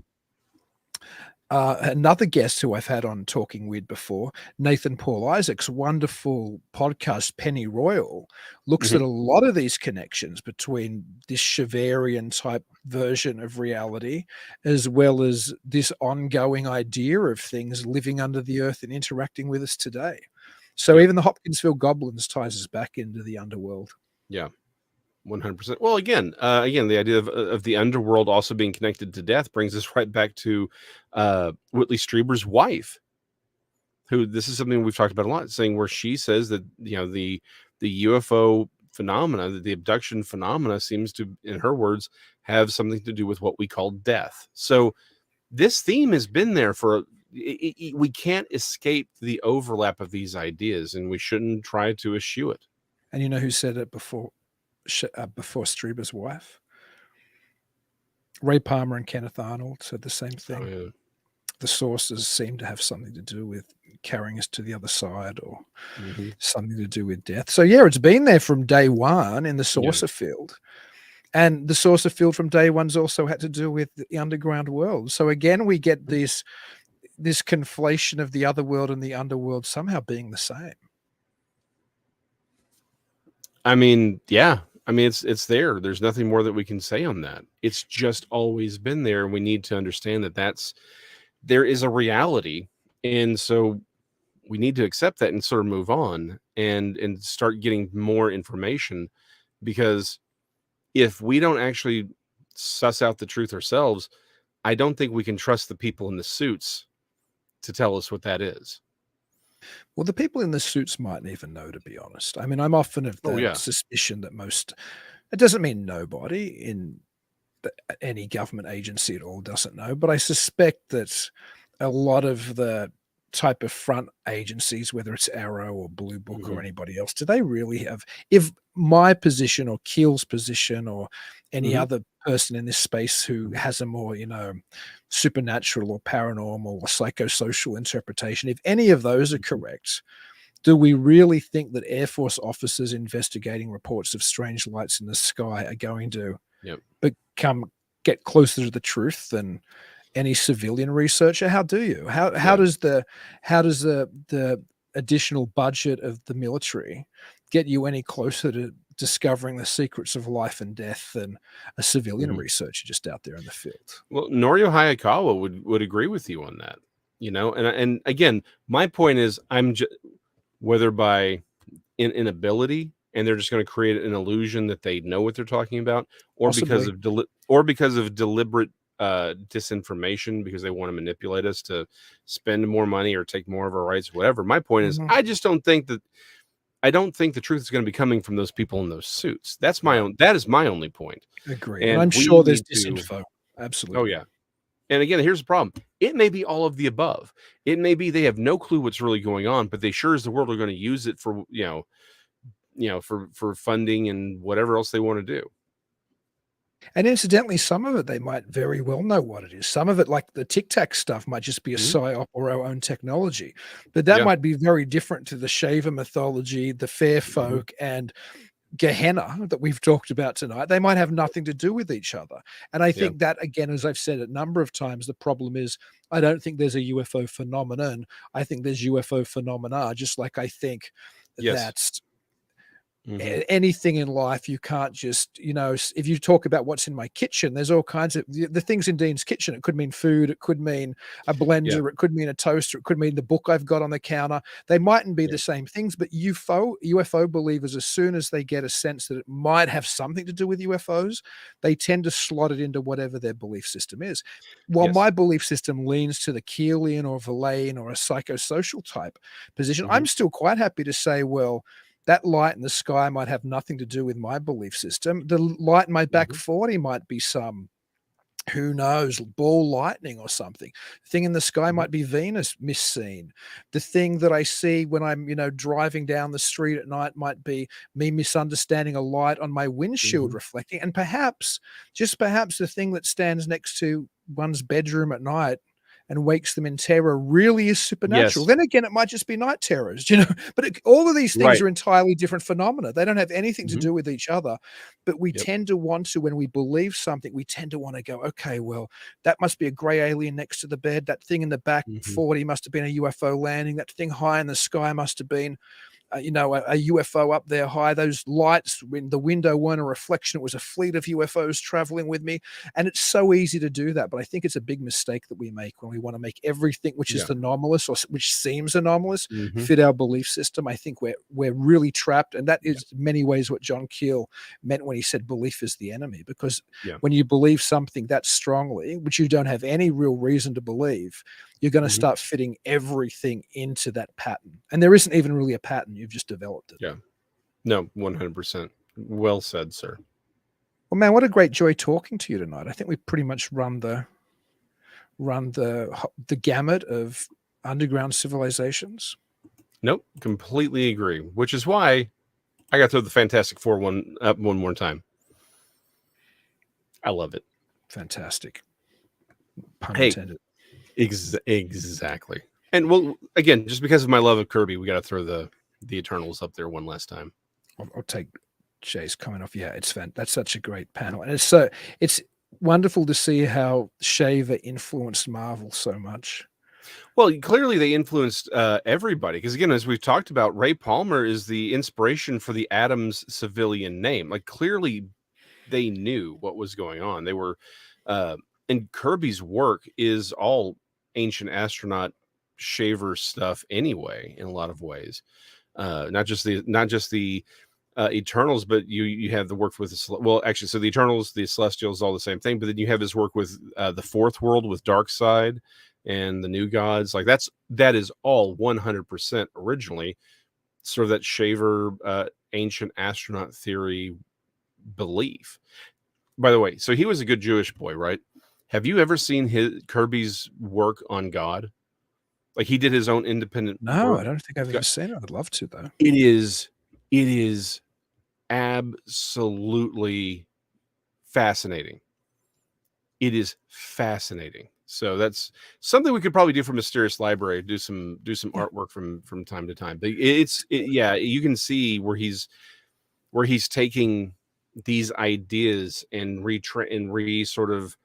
another guest who I've had on Talking Weird before, Nathan Paul Isaac's wonderful podcast, Penny Royal, looks at a lot of these connections between this Shavarian type version of reality, as well as this ongoing idea of things living under the earth and interacting with us today. So even the Hopkinsville goblins ties us back into the underworld. Yeah. 100%. Well, again, the idea of the underworld also being connected to death brings us right back to Whitley Strieber's wife, who, this is something we've talked about a lot, saying where she says that, the UFO phenomena, the abduction phenomena, seems to, in her words, have something to do with what we call death. So this theme has been there for, we can't escape the overlap of these ideas, and we shouldn't try to eschew it. And you know who said it before Strieber's wife? Ray Palmer and Kenneth Arnold said the same thing. Oh, yeah. The sources seem to have something to do with carrying us to the other side, or something to do with death. So yeah, it's been there from day one in the saucer field. And the saucer field from day one's also had to do with the underground world. So again, we get this conflation of the other world and the underworld somehow being the same. I mean, yeah. I mean, it's there. There's nothing more that we can say on that. It's just always been there. We need to understand that there is a reality. And so we need to accept that and sort of move on and start getting more information, because if we don't actually suss out the truth ourselves, I don't think we can trust the people in the suits to tell us what that is. Well, the people in the suits mightn't even know, to be honest. I mean, I'm often of the suspicion that it doesn't mean nobody in any government agency at all doesn't know, but I suspect that a lot of the type of front agencies, whether it's Arrow or Blue Book or anybody else, do they really have, if my position or Keel's position or any other person in this space who has a more, supernatural or paranormal or psychosocial interpretation, if any of those are correct, do we really think that Air Force officers investigating reports of strange lights in the sky are going to get closer to the truth than any civilian researcher? How do you? How does the additional budget of the military get you any closer to discovering the secrets of life and death than a civilian researcher just out there in the field? Well, Norio Hayakawa would agree with you on that, and again, my point is, whether by inability, and they're just going to create an illusion that they know what they're talking about, or because Possibly. of deliberate disinformation, because they want to manipulate us to spend more money or take more of our rights, whatever. My point is, Mhm. I don't think the truth is going to be coming from those people in those suits. That is my only point. Agreed. And And I'm we sure there's need to, disinfo. oh Absolutely. yeah. And again, here's the problem. It may be all of the above. It may be they have no clue what's really going on, but they sure as the world are going to use it for, for funding and whatever else they want to do. And incidentally, some of it they might very well know what it is. Some of it, like the Tic Tac stuff, might just be a Mhm. psyop or our own technology. But that Yeah. might be very different to the Shaver mythology, the Fair Mhm. Folk, and Gehenna that we've talked about tonight. They might have nothing to do with each other. And I Yeah. think that, again, as I've said a number of times, the problem is I don't think there's a UFO phenomenon. I think there's UFO phenomena, just like I think Yes. that Mhm. anything in life you can't just, if you talk about what's in my kitchen, there's all kinds of the things in Dean's kitchen. It could mean food, it could mean a Yeah. blender, it could mean a toaster, it could mean the book I've got on the counter. They mightn't be Yeah. the same things, but UFO believers, as soon as they get a sense that it might have something to do with UFOs, they tend to slot it into whatever their belief system is. While Yes. my belief system leans to the Keelian or Verlaine or a psychosocial type position, Mhm. I'm still quite happy to say, well, that light in the sky might have nothing to do with my belief system. The light in my back Mhm. 40 might be some, who knows, ball lightning or something. The thing in the sky Mhm. might be Venus misseen. The thing that I see when I'm, driving down the street at night might be me misunderstanding a light on my windshield Mhm. reflecting. And perhaps, just perhaps, the thing that stands next to one's bedroom at night and wakes them in terror really is supernatural. Yes. Then again, it might just be night terrors, But all of these things Right. are entirely different phenomena. They don't have anything to Mhm. do with each other. But we Yep. tend to want to, when we believe something, we tend to want to go, okay, well, that must be a gray alien next to the bed. That thing in the back Mhm. 40 must have been a UFO landing. That thing high in the sky must have been a UFO up there high. Those lights in the window weren't a reflection. It was a fleet of UFOs traveling with me. And it's so easy to do that. But I think it's a big mistake that we make when we want to make everything which is Yeah. anomalous or which seems anomalous Mhm. fit our belief system. I think we're really trapped. And that Yeah. is in many ways what John Keel meant when he said belief is the enemy. Because Yeah. when you believe something that strongly, which you don't have any real reason to believe, you're going to Mhm. start fitting everything into that pattern. And there isn't even really a pattern. You've just developed it. Yeah. No, 100%. Well said, sir. Well, man, what a great joy talking to you tonight. I think we pretty much run the gamut of underground civilizations. Nope, completely agree. Which is why I got to throw the Fantastic Four one up one more time. I love it. Fantastic. Pun Hey, intended. exactly. And well, again, just because of my love of Kirby, we got to throw the Eternals up there one last time. I'll take Jay's comment off. Yeah, that's such a great panel, and it's wonderful to see how Shaver influenced Marvel so much. Well, clearly they influenced everybody because, again, as we've talked about, Ray Palmer is the inspiration for the Adams civilian name. Like, clearly they knew what was going on. They were, and Kirby's work is all ancient astronaut shaver stuff anyway, in a lot of ways. Not just the Eternals, but you have the work with actually, so the Eternals, the Celestials, all the same thing. But then you have his work with the Fourth World with Darkseid and the New Gods. Like that is all 100% originally sort of that shaver ancient astronaut theory belief. By the way, so he was a good Jewish boy, right? Have you ever seen Kirby's work on God? Like he did his own independent No, work. I don't think I've ever seen it. I'd love to though. It is absolutely fascinating. It is fascinating. So that's something we could probably do for Mysterious Library. Do some Yeah. artwork from time to time. But yeah, you can see where he's taking these ideas and sort of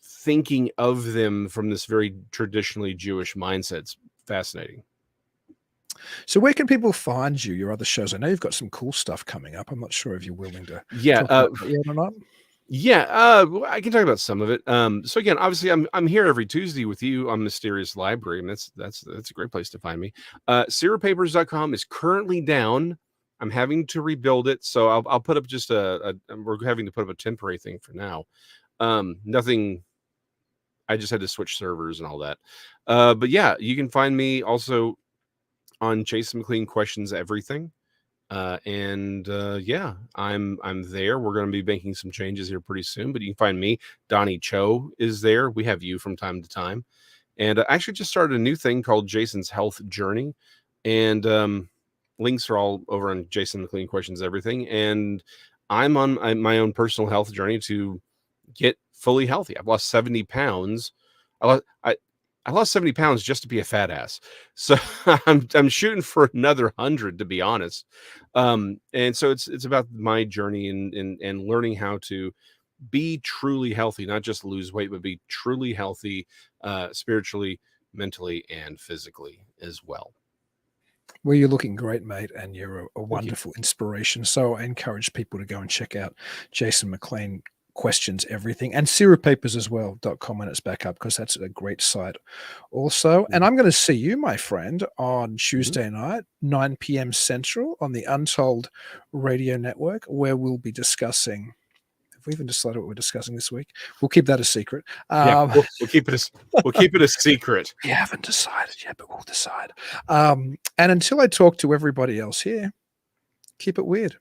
thinking of them from this very traditionally Jewish mindset. It's fascinating. So where can people find you, your other shows? I know you've got some cool stuff coming up. I'm not sure if you're willing to Yeah, talk about that yet or not. Yeah, I can talk about some of it. So again, obviously, I'm here every Tuesday with you on Mysterious Library, and that's a great place to find me. SerialPapers.com is currently down. I'm having to rebuild it, so I'll put up just we're having to put up a temporary thing for now. Nothing. I just had to switch servers and all that. But yeah, you can find me also on Jason McLean Questions Everything. Yeah, I'm there. We're going to be making some changes here pretty soon, but you can find me. Donnie Cho is there. We have you from time to time, and I actually just started a new thing called Jason's Health Journey, and links are all over on Jason McLean Questions Everything. And I'm on my own personal health journey to get fully healthy. I've lost 70 pounds. I lost 70 pounds just to be a fat ass. So I'm shooting for another 100, to be honest. And so it's about my journey and learning how to be truly healthy, not just lose weight, but be truly healthy, spiritually, mentally, and physically as well. Well, you're looking great, mate, and you're a you. wonderful inspiration. So I encourage people to go and check out Jason McLean Questions Everything and SerialPapers as well.com when it's back up, because that's a great site also. And I'm going to see you, my friend, on Tuesday night, 9 p.m. Central on the Untold Radio Network, where we'll be discussing. Have we even decided what we're discussing this week? We'll keep that a secret. Yeah, we'll keep it a secret. We haven't decided yet, but we'll decide. And until I talk to everybody else here, keep it weird.